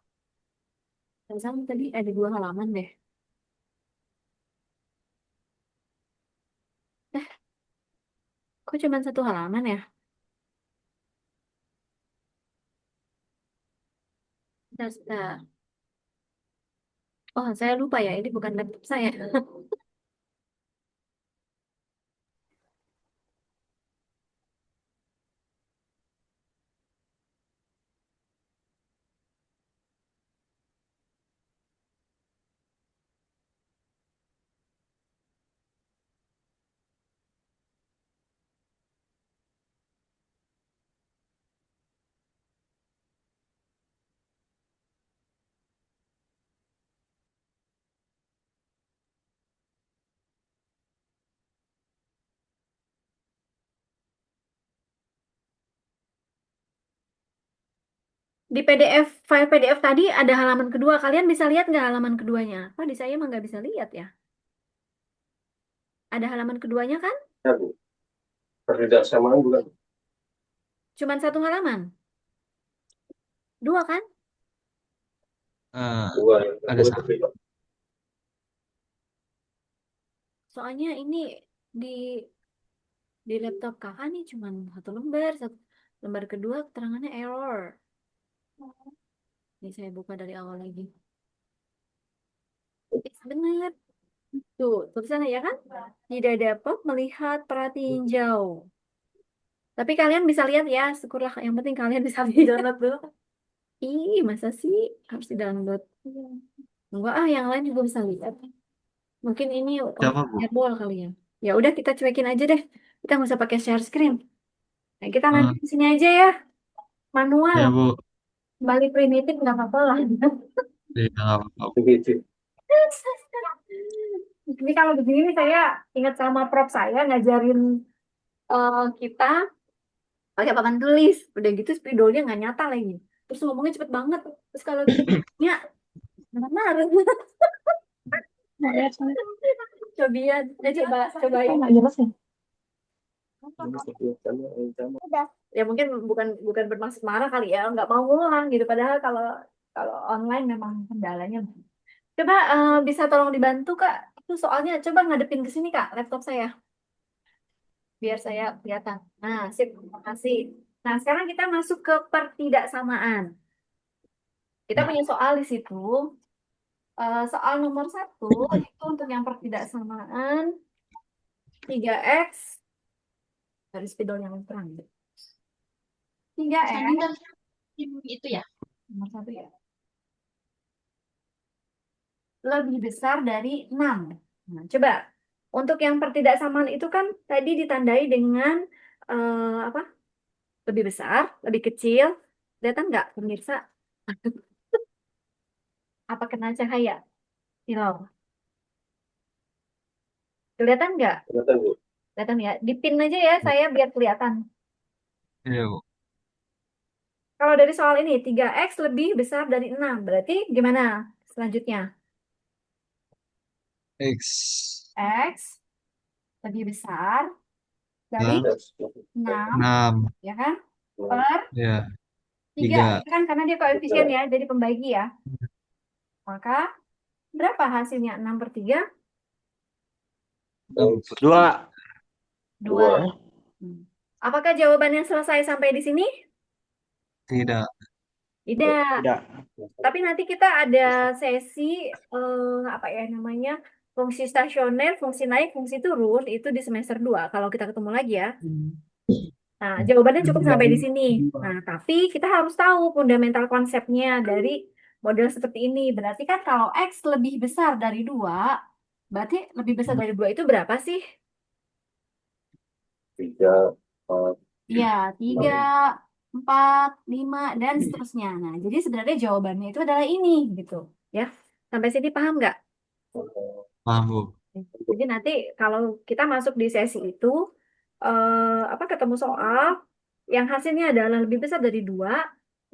perasaan tadi ada 2 halaman deh. Eh, kok cuma 1 halaman ya? Sebentar, sebentar. Oh, saya lupa ya. Ini bukan laptop saya. Di PDF, file PDF tadi ada halaman kedua. Kalian bisa lihat nggak halaman keduanya? Oh, di saya emang nggak bisa lihat ya. Ada halaman keduanya kan? Ya, Bu. Pertidaksamaan bukan? Cuman satu halaman. Dua kan? Eh, Dua yang ada kedua satu. berbeda. Soalnya ini di di laptop kakak nih cuman satu lembar. Lembar kedua keterangannya error. Ini saya buka dari awal lagi. Bener. Tuh, tulisannya ya kan? Tidak dapat melihat pratinjau. Tapi kalian bisa lihat ya, syukurlah yang penting kalian bisa download dulu. Ih, masa sih harus di-download? Enggak ah, yang lain juga bisa lihat. Mungkin ini Coba Bu. jadwal kali ya. Ya udah kita cuekin aja deh. Kita nggak usah pakai share screen. Nah, kita nanti Eh, di sini aja ya, manual. ya Bu. Balik primitif nggak apa-apa lah. Iya, nggak apa-apa. Begitu. Ini kalau begini nih saya ingat sama prof saya ngajarin kita pakai papan tulis. Udah gitu spidolnya nggak nyata lagi. Terus ngomongnya cepet banget. Terus kalau ya benar. Cobian. Ya cobain. Jelas ya? Ya mungkin bukan bukan bermaksud marah kali ya, nggak mau ngulang gitu. Padahal kalau kalau online memang kendalanya. Coba bisa tolong dibantu Kak. Itu soalnya coba ngadepin ke sini Kak, laptop saya, biar saya kelihatan. Nah, sip, terima kasih. Nah, sekarang kita masuk ke pertidaksamaan. Kita punya soal di situ. Soal nomor satu itu untuk yang pertidaksamaan 3x dari spidol yang terang. 3x Itu ya. nomor satu ya. Lebih besar dari 6. Nah, coba. Untuk yang pertidaksamaan itu kan tadi ditandai dengan apa? Lebih besar, lebih kecil. Kelihatan nggak pemirsa? Apa kena cahaya? Silau. Kelihatan nggak? Kelihatan, Bu. Kelihatan ya? Dipin aja ya saya biar kelihatan. Iya Bu. Kalau dari soal ini 3x lebih besar dari 6. Berarti gimana selanjutnya? X X lebih besar dari besar 6, 6. ya kan? Per Ya, 3. 3. Itu kan karena dia koefisien ya, jadi pembagi ya. Maka berapa hasilnya? 6/3? 2. 2. Apakah jawabannya selesai sampai di sini? Tidak. Tidak. Tidak. Tapi nanti kita ada sesi apa ya namanya? Fungsi stasioner, fungsi naik, fungsi turun itu di semester 2 kalau kita ketemu lagi ya. Nah, jawabannya cukup sampai di sini. Nah, tapi kita harus tahu fundamental konsepnya dari model seperti ini. Berarti kan kalau X lebih besar dari 2, berarti lebih besar dari 2 itu berapa sih? 3, 4, Iya, 3, 4, 5, dan seterusnya. Nah, jadi sebenarnya jawabannya itu adalah ini, gitu. Ya, sampai sini paham nggak? Paham Bu. Jadi nanti kalau kita masuk di sesi itu, apa ketemu soal yang hasilnya adalah lebih besar dari 2,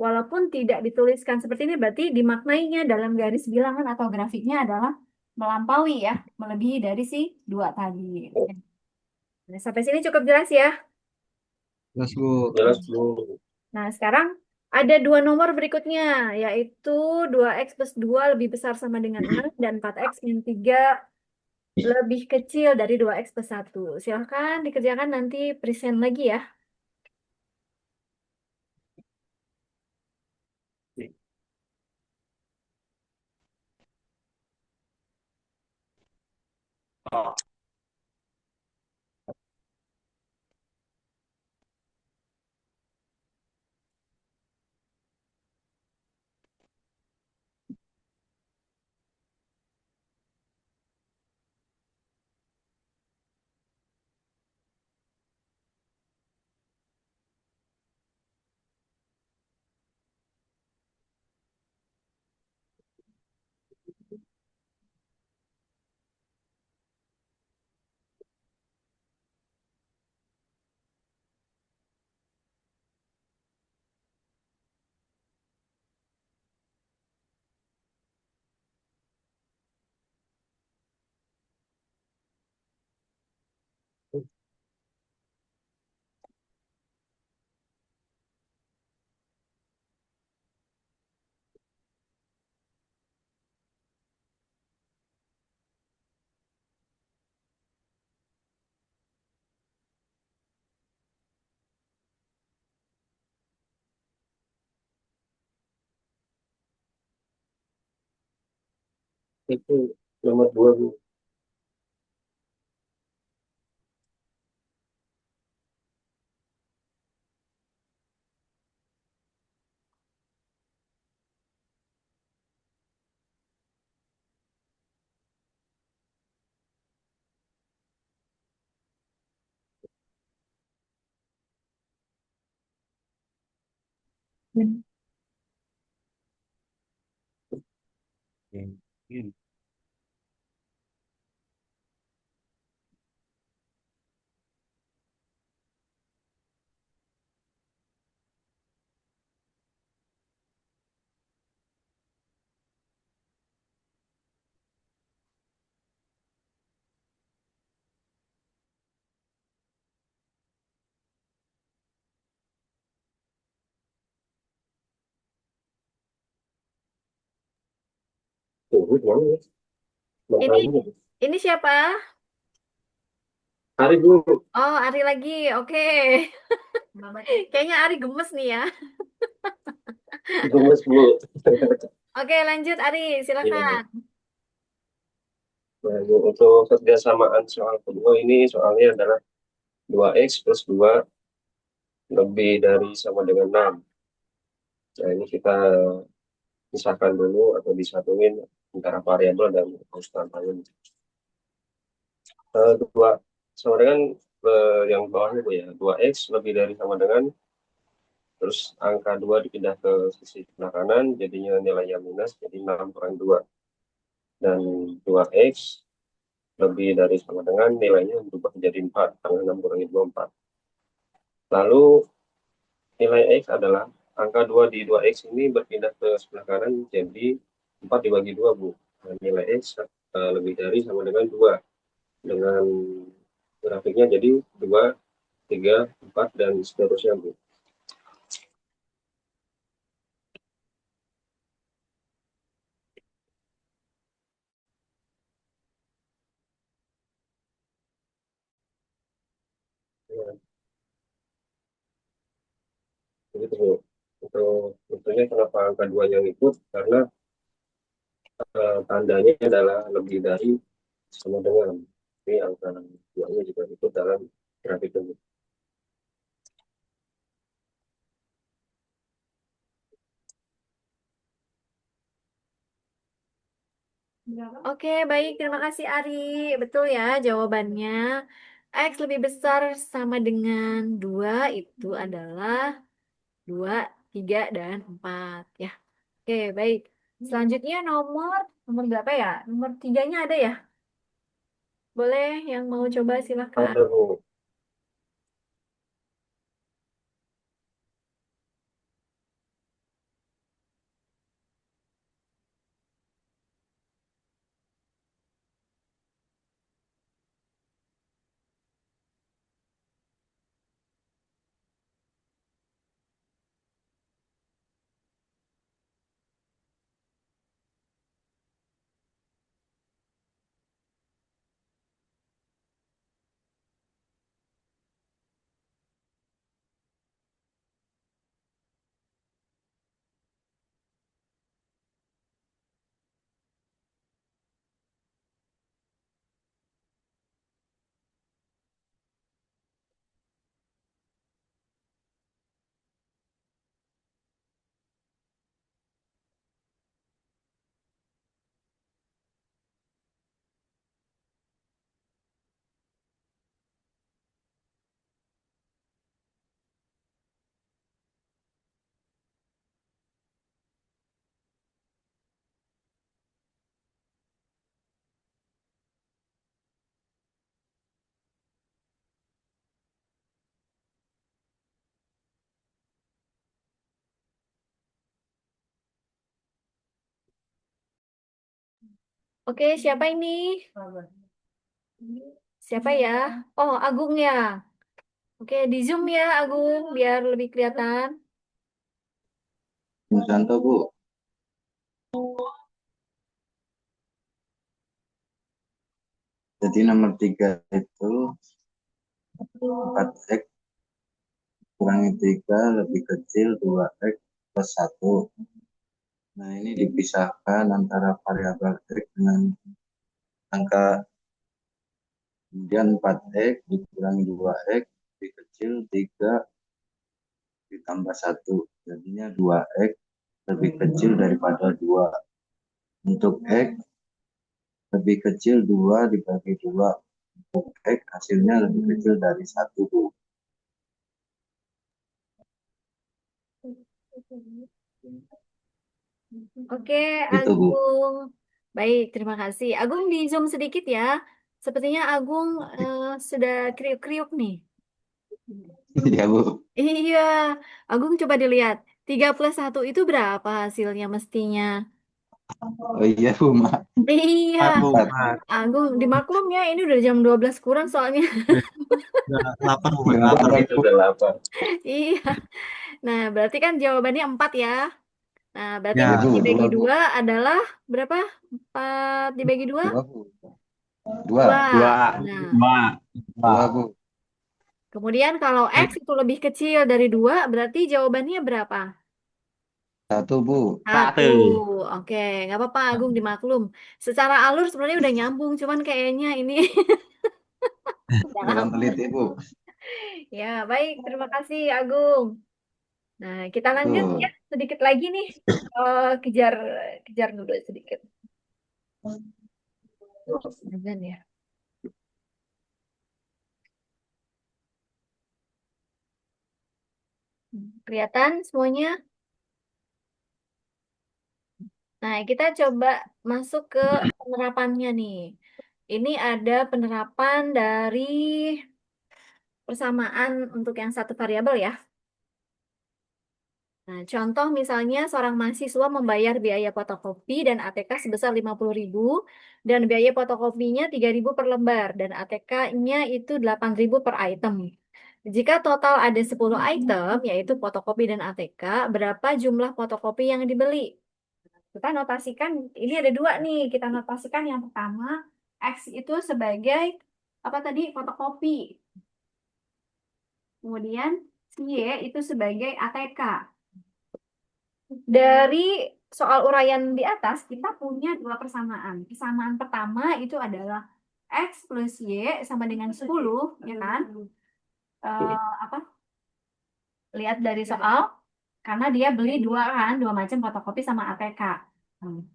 walaupun tidak dituliskan seperti ini, berarti dimaknainya dalam garis bilangan atau grafiknya adalah melampaui ya, melebihi dari si 2 tadi. Nah, sampai sini cukup jelas ya. Jelas Bu. jelas, Bu. Nah, sekarang ada dua nomor berikutnya, yaitu 2x plus 2 lebih besar sama dengan 6 dan 4x min 3 lebih kecil dari 2x plus 1. Silahkan dikerjakan nanti present lagi ya. Itu nomor 2 Bu. Tuh, gimana ya? Bang Ini Ari, ini siapa? Ari Bu, Oh, Ari lagi. Oke. Kayaknya Ari gemes nih ya. gemes Bu. Oke, lanjut Ari, Iya. silakan. Nah, Bu, untuk kerjasamaan soal kedua ini soalnya adalah 2x plus 2 lebih dari sama dengan 6. Nah, ini kita pisahkan dulu atau disatuin antara variabel dan konstantannya. Dua sama dengan yang bawahnya Bu ya, 2x lebih dari sama dengan, terus angka 2 dipindah ke sisi sebelah kanan, jadinya nilainya minus, jadi 6 kurang 2. Dan 2x lebih dari sama dengan nilainya berubah menjadi 4, karena 6 kurangi 2, 4. Lalu nilai x adalah angka 2 di 2x ini berpindah ke sebelah kanan, jadi 4 dibagi 2 Bu. Nah, nilai x lebih dari sama dengan 2. Dengan grafiknya jadi 2, 3, 4, dan seterusnya Bu. Ya, begitu Bu. Untuk tentunya kenapa angka 2 yang ikut, karena tandanya adalah lebih dari sama dengan. Ini angka 2-nya juga ikut dalam grafik ini. Oke, baik. Terima kasih Ari. Betul ya jawabannya. X lebih besar sama dengan 2 itu adalah 2, 3, dan 4 ya. Oke, baik. Selanjutnya nomor berapa ya? Nomor tiganya ada ya? Boleh yang mau coba silahkan. Ada Bu. Oke, siapa ini? Siapa ya? Oh, Agung ya. Oke, di Zoom ya Agung biar lebih kelihatan. Musanto Bu. Jadi nomor 3 itu 4x kurangi 3 lebih kecil 2x plus 1. Nah, ini dipisahkan antara variabel X dengan angka, kemudian 4X dikurangi 2X, lebih kecil 3 ditambah 1. Jadinya 2X lebih kecil daripada 2. Untuk X lebih kecil 2 dibagi 2. Untuk X hasilnya lebih kecil dari 1, Bu. Oke, Itu, Bu. Agung. Baik, terima kasih. Agung di Zoom sedikit ya. Sepertinya Agung sudah kriuk-kriuk nih. Ya, Bu. Iya, Agung coba dilihat. 3+1 itu berapa hasilnya mestinya? Oh iya, Bu, Mak. Iya, Bu. 4. Agung dimaklum ya, ini udah jam 12 kurang soalnya. Udah lapar Bu, Nggak lapar. apa-apa, Itu udah lapar. Iya. Nah, berarti kan jawabannya 4 ya. Nah, berarti Ya, 4 Bu. dibagi 2, Bu. 2 adalah berapa? 4 dibagi 2? 2, Bu. 2. 2. Dua. Nah, Dua. 2, Bu. kemudian kalau X itu lebih kecil dari 2, berarti jawabannya berapa? 1, Bu. 1. 1. Oke, nggak apa-apa Agung dimaklum. Secara alur sebenarnya udah nyambung, cuman kayaknya ini udah Kurang lama. teliti, Bu. Ya, baik. Terima kasih Agung. Nah, kita lanjut ya Tuh. sedikit lagi nih. Kejar kejar dulu sedikit. Azan ya. Kelihatan semuanya? Nah, kita coba masuk ke penerapannya nih. Ini ada penerapan dari persamaan untuk yang satu variabel ya. Nah, contoh misalnya seorang mahasiswa membayar biaya fotokopi dan ATK sebesar 50.000 dan biaya fotokopinya 3.000 per lembar dan ATK-nya itu 8.000 per item. Jika total ada 10 item, yaitu fotokopi dan ATK, berapa jumlah fotokopi yang dibeli? Kita notasikan, ini ada dua nih, kita notasikan yang pertama, X itu sebagai, apa tadi, fotokopi. Kemudian, Y itu sebagai ATK. Dari soal uraian di atas, kita punya dua persamaan. Persamaan pertama itu adalah X plus Y sama dengan 10, ya kan? Apa? Lihat dari soal, karena dia beli dua kan, dua macam fotokopi sama ATK.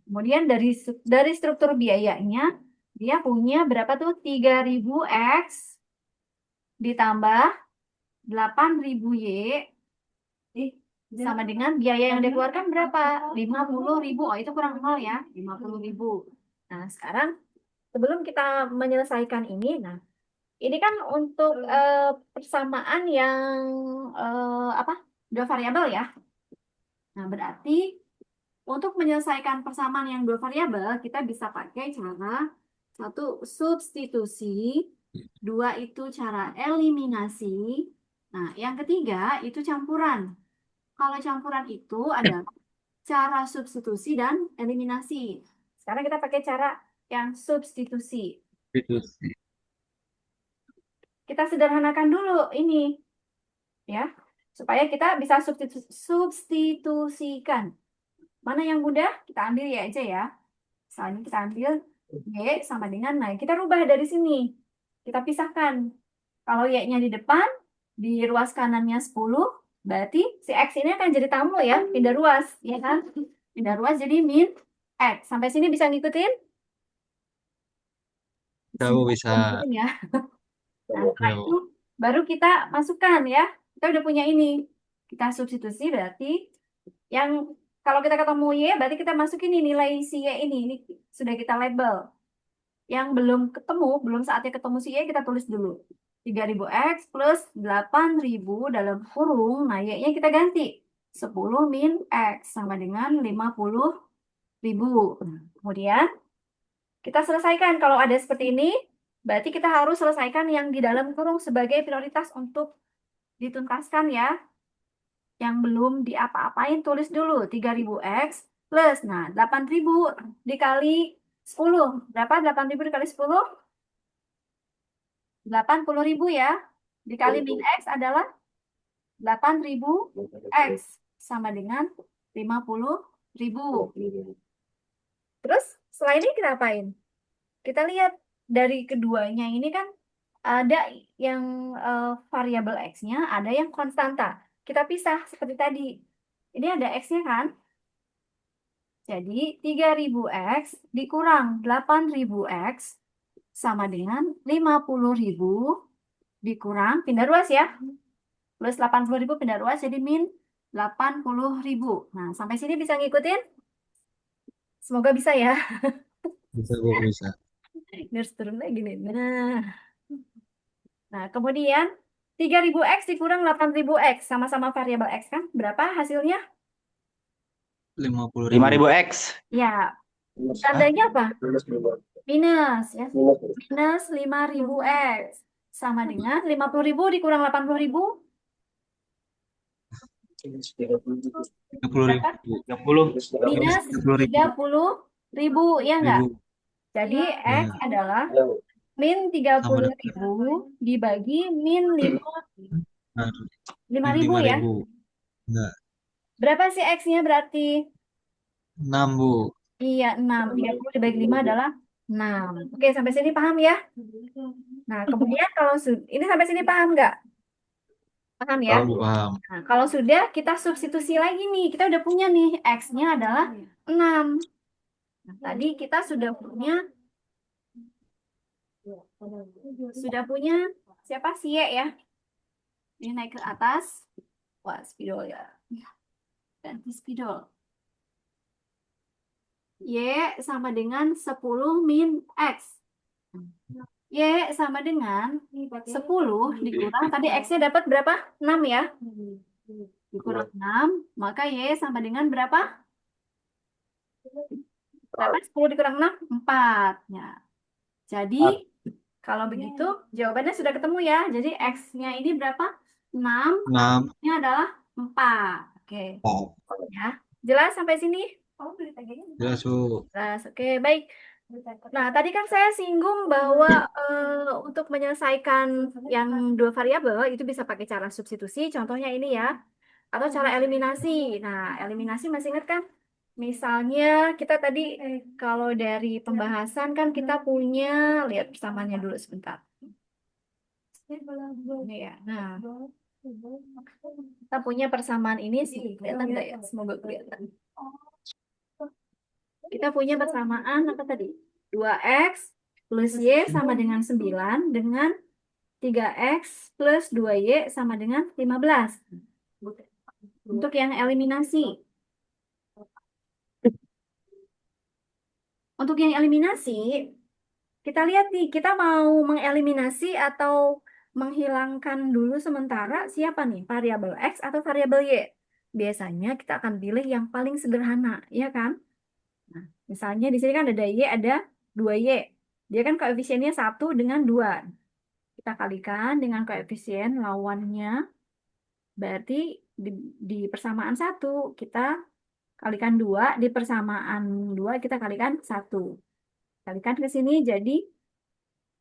Kemudian dari struktur biayanya, dia punya berapa tuh? 3.000 X ditambah 8.000 Y sama dengan biaya yang dikeluarkan berapa? 50.000. Oh, itu kurang nol ya, 50.000. Nah, sekarang sebelum kita menyelesaikan ini, nah, ini kan untuk persamaan yang apa? Dua variabel ya. Nah, berarti untuk menyelesaikan persamaan yang dua variabel, kita bisa pakai cara satu substitusi, dua itu cara eliminasi. Nah, yang ketiga itu campuran. Kalau campuran itu adalah cara substitusi dan eliminasi. Sekarang kita pakai cara yang substitusi. Kita sederhanakan dulu ini, ya, supaya kita bisa substitusikan. Mana yang mudah? Kita ambil Y aja ya. Misalnya kita ambil Y sama dengan, nah kita rubah dari sini. Kita pisahkan. Kalau Y-nya di depan, di ruas kanannya 10, berarti si X ini akan jadi tamu ya, pindah ruas, ya kan? Pindah ruas jadi min X. Sampai sini bisa ngikutin? Kamu bisa. Ngikutin ya. Nah, setelah itu baru kita masukkan ya. Kita udah punya ini. Kita substitusi berarti yang kalau kita ketemu Y, berarti kita masukin ini nilai si Y ini sudah kita label. Yang belum ketemu, belum saatnya ketemu si Y, kita tulis dulu. 3.000 X plus 8.000 dalam kurung, nah Y-nya kita ganti. 10 min X sama dengan 50.000. Kemudian kita selesaikan. Kalau ada seperti ini, berarti kita harus selesaikan yang di dalam kurung sebagai prioritas untuk dituntaskan ya. Yang belum diapa-apain tulis dulu 3.000 X plus, nah 8.000 dikali 10. Berapa 8.000 dikali 10? 80.000 ya. Dikali min X adalah 8.000 X sama dengan 50.000. ribu. Terus setelah ini kita apain? Kita lihat dari keduanya ini kan ada yang variabel X-nya, ada yang konstanta. Kita pisah seperti tadi. Ini ada X-nya kan? Jadi 3000X dikurang 8000X sama dengan 50.000 dikurang pindah ruas ya. Plus 80.000 pindah ruas jadi min 80.000. Nah, sampai sini bisa ngikutin? Semoga bisa ya. Bisa, Bu, bisa. Ini harus turun lagi nih. Nah, kemudian 3000X dikurang 8000X sama-sama variabel X kan? Berapa hasilnya? 50.000. 5.000X. Ya, Minus. tandanya apa? Minus 5. Minus ya. Minus. Minus 5000X sama dengan 50.000 dikurang 80.000 Minus 30. 30.000. 30. minus 30.000 ya enggak? Jadi Ya, X adalah Yang min sama 30.000 dibagi min 5.000 dengan ya. 5.000. Enggak, Berapa sih X-nya berarti? 6, Bu. Iya, 6. 30 dibagi 5 adalah 6. Oke, sampai sini paham ya? Nah, kemudian kalau ini sampai sini paham nggak? Paham ya? Paham, Bu, paham. Nah, kalau sudah, kita substitusi lagi nih. Kita udah punya nih, X-nya adalah 6. Nah, tadi kita sudah punya siapa sih ya? Ini naik ke atas. Wah, spidol ya. Ganti spidol. Y sama dengan 10 min X. Y sama dengan 10 dikurang. Tadi X-nya dapat berapa? 6 ya? Dikurang 6. Maka Y sama dengan berapa? Berapa? 10 dikurang 6? 4. Ya. Jadi, kalau begitu, jawabannya sudah ketemu ya. Jadi, X-nya ini berapa? 6. 6. Ini adalah 4. Oke. Ya. Jelas sampai sini? Jelas, Bu. Jelas. Oke, baik. Nah, tadi kan saya singgung bahwa untuk menyelesaikan yang dua variabel itu bisa pakai cara substitusi, contohnya ini ya, atau cara eliminasi. Nah, eliminasi masih ingat kan? Misalnya kita tadi kalau dari pembahasan kan kita punya, lihat persamaannya dulu sebentar. Ini ya. Nah, kita punya persamaan ini sih, kelihatan nggak ya? Semoga kelihatan. Kita punya persamaan apa tadi? 2X plus Y sama dengan 9 dengan 3X plus 2Y sama dengan 15. Untuk yang eliminasi. Untuk yang eliminasi, kita lihat nih, kita mau mengeliminasi atau menghilangkan dulu sementara siapa nih? Variabel X atau variabel Y? Biasanya kita akan pilih yang paling sederhana, ya kan? Nah, misalnya di sini kan ada Y, ada 2Y. Dia kan koefisiennya 1 dengan 2. Kita kalikan dengan koefisien lawannya. Berarti di persamaan 1 kita kalikan 2. Di persamaan 2 kita kalikan 1. Kalikan ke sini jadi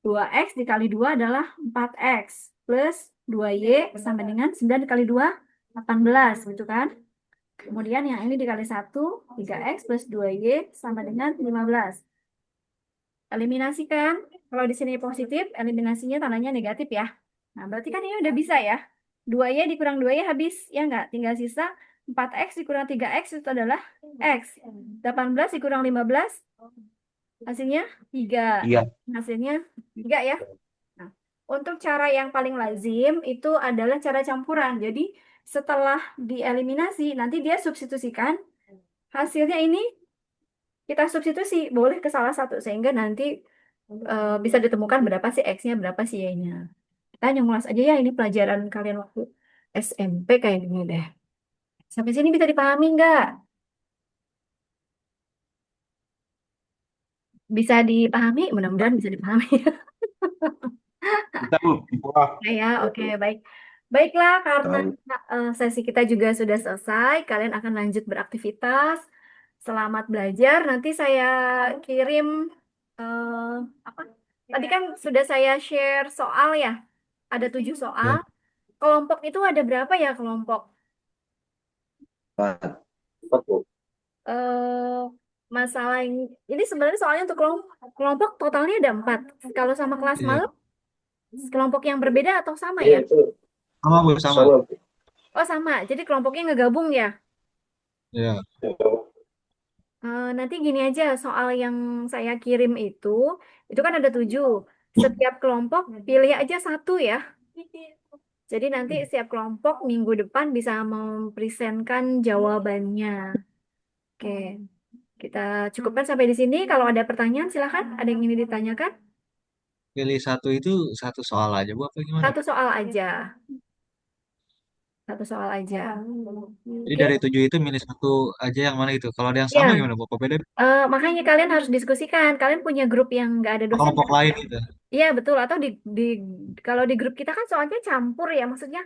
2X dikali 2 adalah 4X. Plus 2Y sama dengan 9 dikali 2, 18. Gitu kan? Kemudian yang ini dikali 1, 3X plus 2Y sama dengan 15. Eliminasikan. Kalau di sini positif, eliminasinya tandanya negatif ya. Nah, berarti kan ini udah bisa ya. 2Y dikurang 2Y habis, ya enggak? Tinggal sisa 4X dikurang 3X itu adalah X. 18 dikurang 15, hasilnya 3. Iya. Hasilnya 3 ya. Nah, untuk cara yang paling lazim itu adalah cara campuran. Jadi, setelah dieliminasi, nanti dia substitusikan. Hasilnya ini kita substitusi, boleh ke salah satu. Sehingga nanti bisa ditemukan berapa sih X-nya, berapa sih Y-nya. Kita nyulas aja ya, ini pelajaran kalian waktu SMP kayak gini deh. Sampai sini bisa dipahami nggak? Bisa dipahami? Mudah-mudahan bisa dipahami. Kita, Bu. Ya, oke, baik. Baiklah, karena sesi kita juga sudah selesai, kalian akan lanjut beraktivitas. Selamat belajar. Nanti saya kirim apa? Tadi kan sudah saya share soal ya. Ada 7 soal. Kelompok itu ada berapa ya kelompok? 4. 4, Bu. eh masalah ini sebenarnya soalnya untuk kelompok, kelompok totalnya ada 4. Kalau sama kelas Iya, malam, kelompok yang berbeda atau sama Iya ya? itu sama Bu, sama. sama. Oh sama, jadi kelompoknya ngegabung ya? Iya, Nanti gini aja, soal yang saya kirim itu kan ada 7. Setiap kelompok pilih aja satu ya. Jadi nanti setiap kelompok minggu depan bisa mempresentkan jawabannya. Oke, kita cukupkan sampai di sini. Kalau ada pertanyaan silahkan. Ada yang ingin ditanyakan? pilih satu itu satu soal aja Bu, apa gimana? Satu soal aja. Satu soal aja. Jadi Oke, dari 7 itu milih satu aja yang mana gitu. Kalau ada yang sama ya. gimana Bu? Apa beda Makanya kalian harus diskusikan. Kalian punya grup yang nggak ada dosen kelompok kan? lain gitu? Iya betul. Atau di kalau di grup kita kan soalnya campur ya. Maksudnya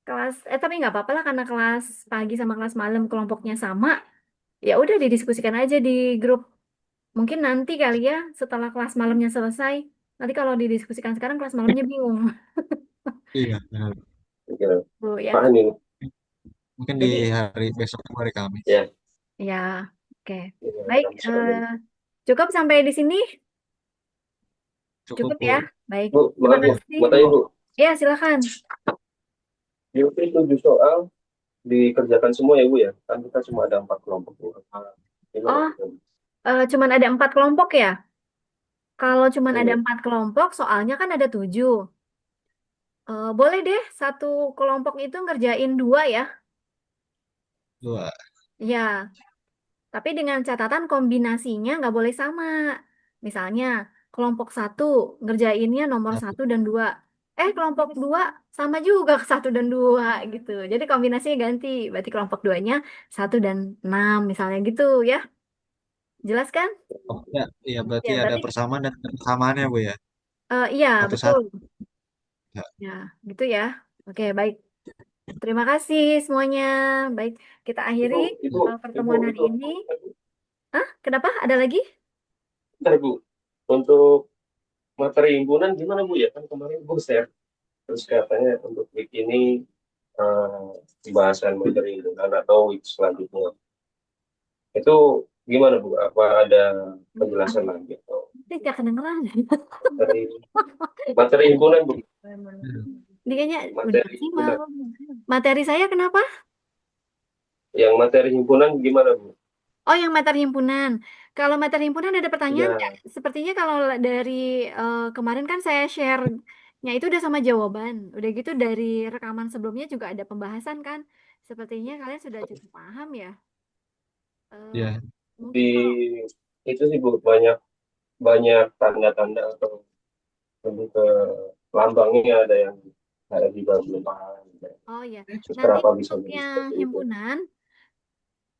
kelas tapi nggak apa-apa lah karena kelas pagi sama kelas malam kelompoknya sama. Ya udah didiskusikan aja di grup. Mungkin nanti kali ya setelah kelas malamnya selesai. Nanti kalau didiskusikan sekarang kelas malamnya bingung. Iya, benar. Kira Bu ya. paham ini. Mungkin di Jadi hari besok hari Kamis. Ya, ya oke. ini Baik, kami sudah. cukup sampai di sini. Cukup Cukup Bu. ya. Baik. Bu, Terima maaf ya, kasih. mau tanya Bu. Ya, silakan. Di UP 7 soal dikerjakan semua ya Bu ya? Kan kita cuma ada 4 kelompok Bu. Gimana Oh, Bu? cuman ada 4 kelompok ya? Kalau cuman ada Iya. 4 kelompok, soalnya kan ada 7. Boleh deh, satu kelompok itu ngerjain 2 ya. Dua. Ya, tapi dengan catatan kombinasinya nggak boleh sama. Misalnya, kelompok satu ngerjainnya nomor Satu. 1 dan 2. Kelompok 2 sama juga ke 1 dan 2 gitu. Jadi kombinasinya ganti. Berarti kelompok 2-nya 1 dan 6 misalnya gitu ya. Jelas kan? Oh, ya, iya berarti Ya, ada berarti persamaan dan persamaannya Bu ya. iya betul. Satu-satu. Ya. Ya, gitu ya. Oke, baik. Terima kasih semuanya. Baik, kita akhiri Ibu, pertemuan hari untuk ini. Kenapa? Ada lagi? bentar, Bu. Untuk materi himpunan gimana Bu ya? Kan kemarin Bu share terus katanya untuk week ini eh, pembahasan materi himpunan atau week selanjutnya. Itu gimana Bu? Apa ada penjelasan lagi atau Tidak kedengeran. dari materi himpunan Bu? Ini kayaknya udah Materi maksimal. himpunan. Materi saya kenapa? Yang materi himpunan gimana Bu? Oh, yang materi himpunan. Kalau materi himpunan ada pertanyaan nggak? Ya, Sepertinya kalau dari kemarin kan saya share-nya itu udah sama jawaban. Udah gitu dari rekaman sebelumnya juga ada pembahasan kan. Sepertinya kalian sudah cukup paham ya. Eh, Ya. Mungkin di kalau itu sih Bu banyak banyak tanda-tanda atau lebih ke lambangnya ada yang saya juga belum paham. oh ya, Terus nanti kenapa bisa untuk jadi yang seperti itu? himpunan,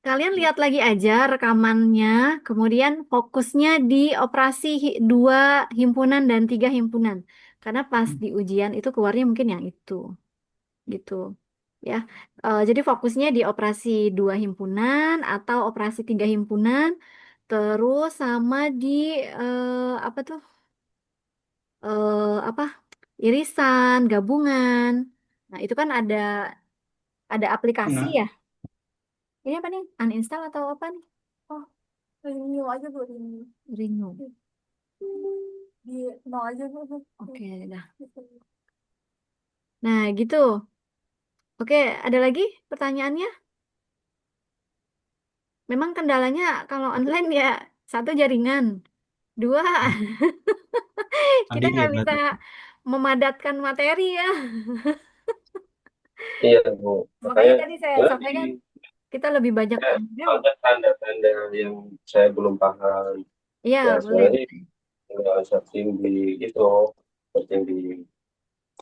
kalian lihat lagi aja rekamannya, kemudian fokusnya di operasi 2 himpunan dan 3 himpunan. Karena pas di ujian itu keluarnya mungkin yang itu, gitu. Ya, jadi fokusnya di operasi 2 himpunan atau operasi 3 himpunan, terus sama di apa tuh, apa irisan, gabungan. Nah, itu kan ada aplikasi ya. Ini apa nih? Uninstall atau apa nih? Oh, renew aja Bu, renew. Renew. Di nol aja Bu. Oke, dah. Nah, gitu. Oke, ada lagi pertanyaannya? Memang kendalanya kalau online ya, satu jaringan, 2 kita Mandiri nggak bisa berarti. memadatkan materi ya. Iya Bu, Makanya makanya tadi saya ya, sampaikan kita lebih banyak ada tanda-tanda yang saya belum paham. Iya, Ya boleh. sebenarnya tinggal searching di itu, searching di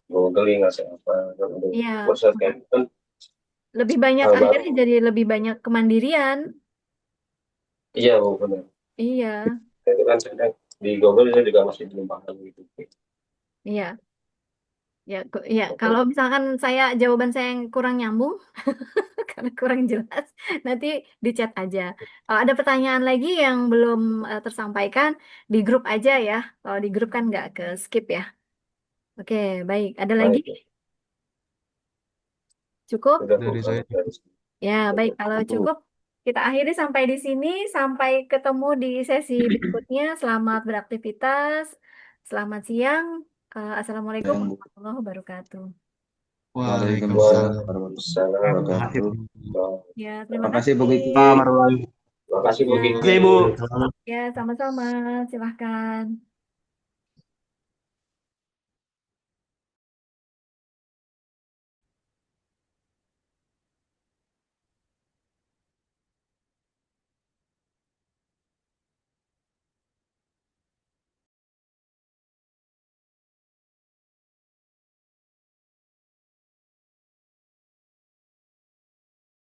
googling ngasih apa, kalau udah Iya, proses kan kan lebih banyak hal baru. akhirnya jadi lebih banyak kemandirian. Iya Bu, benar. Iya, Itu kan saya di Google saya juga masih belum paham gitu. iya. Ya, ya, kalau misalkan jawaban saya yang kurang nyambung karena kurang jelas, nanti di chat aja. Kalau ada pertanyaan lagi yang belum tersampaikan, di grup aja ya. Kalau di grup kan nggak ke skip ya. Oke, baik. Ada lagi? Baik, Cukup? sudah Bu, Dari kalau saya. dari Ya, baik. Kalau itu cukup, Kita akhiri sampai di sini. Sampai ketemu di sesi berikutnya. Selamat beraktivitas. Selamat siang. Assalamualaikum Yang warahmatullahi wabarakatuh. Waalaikumsalam. Waalaikumsalam Terima kasih, warahmatullahi Bu. wabarakatuh. Ya, terima Terima kasih Bu kasih. Kiki. Warahmatullahi Terima kasih Bu Ya, Kiki. wabarakatuh, Bu. ya, sama-sama. Silahkan.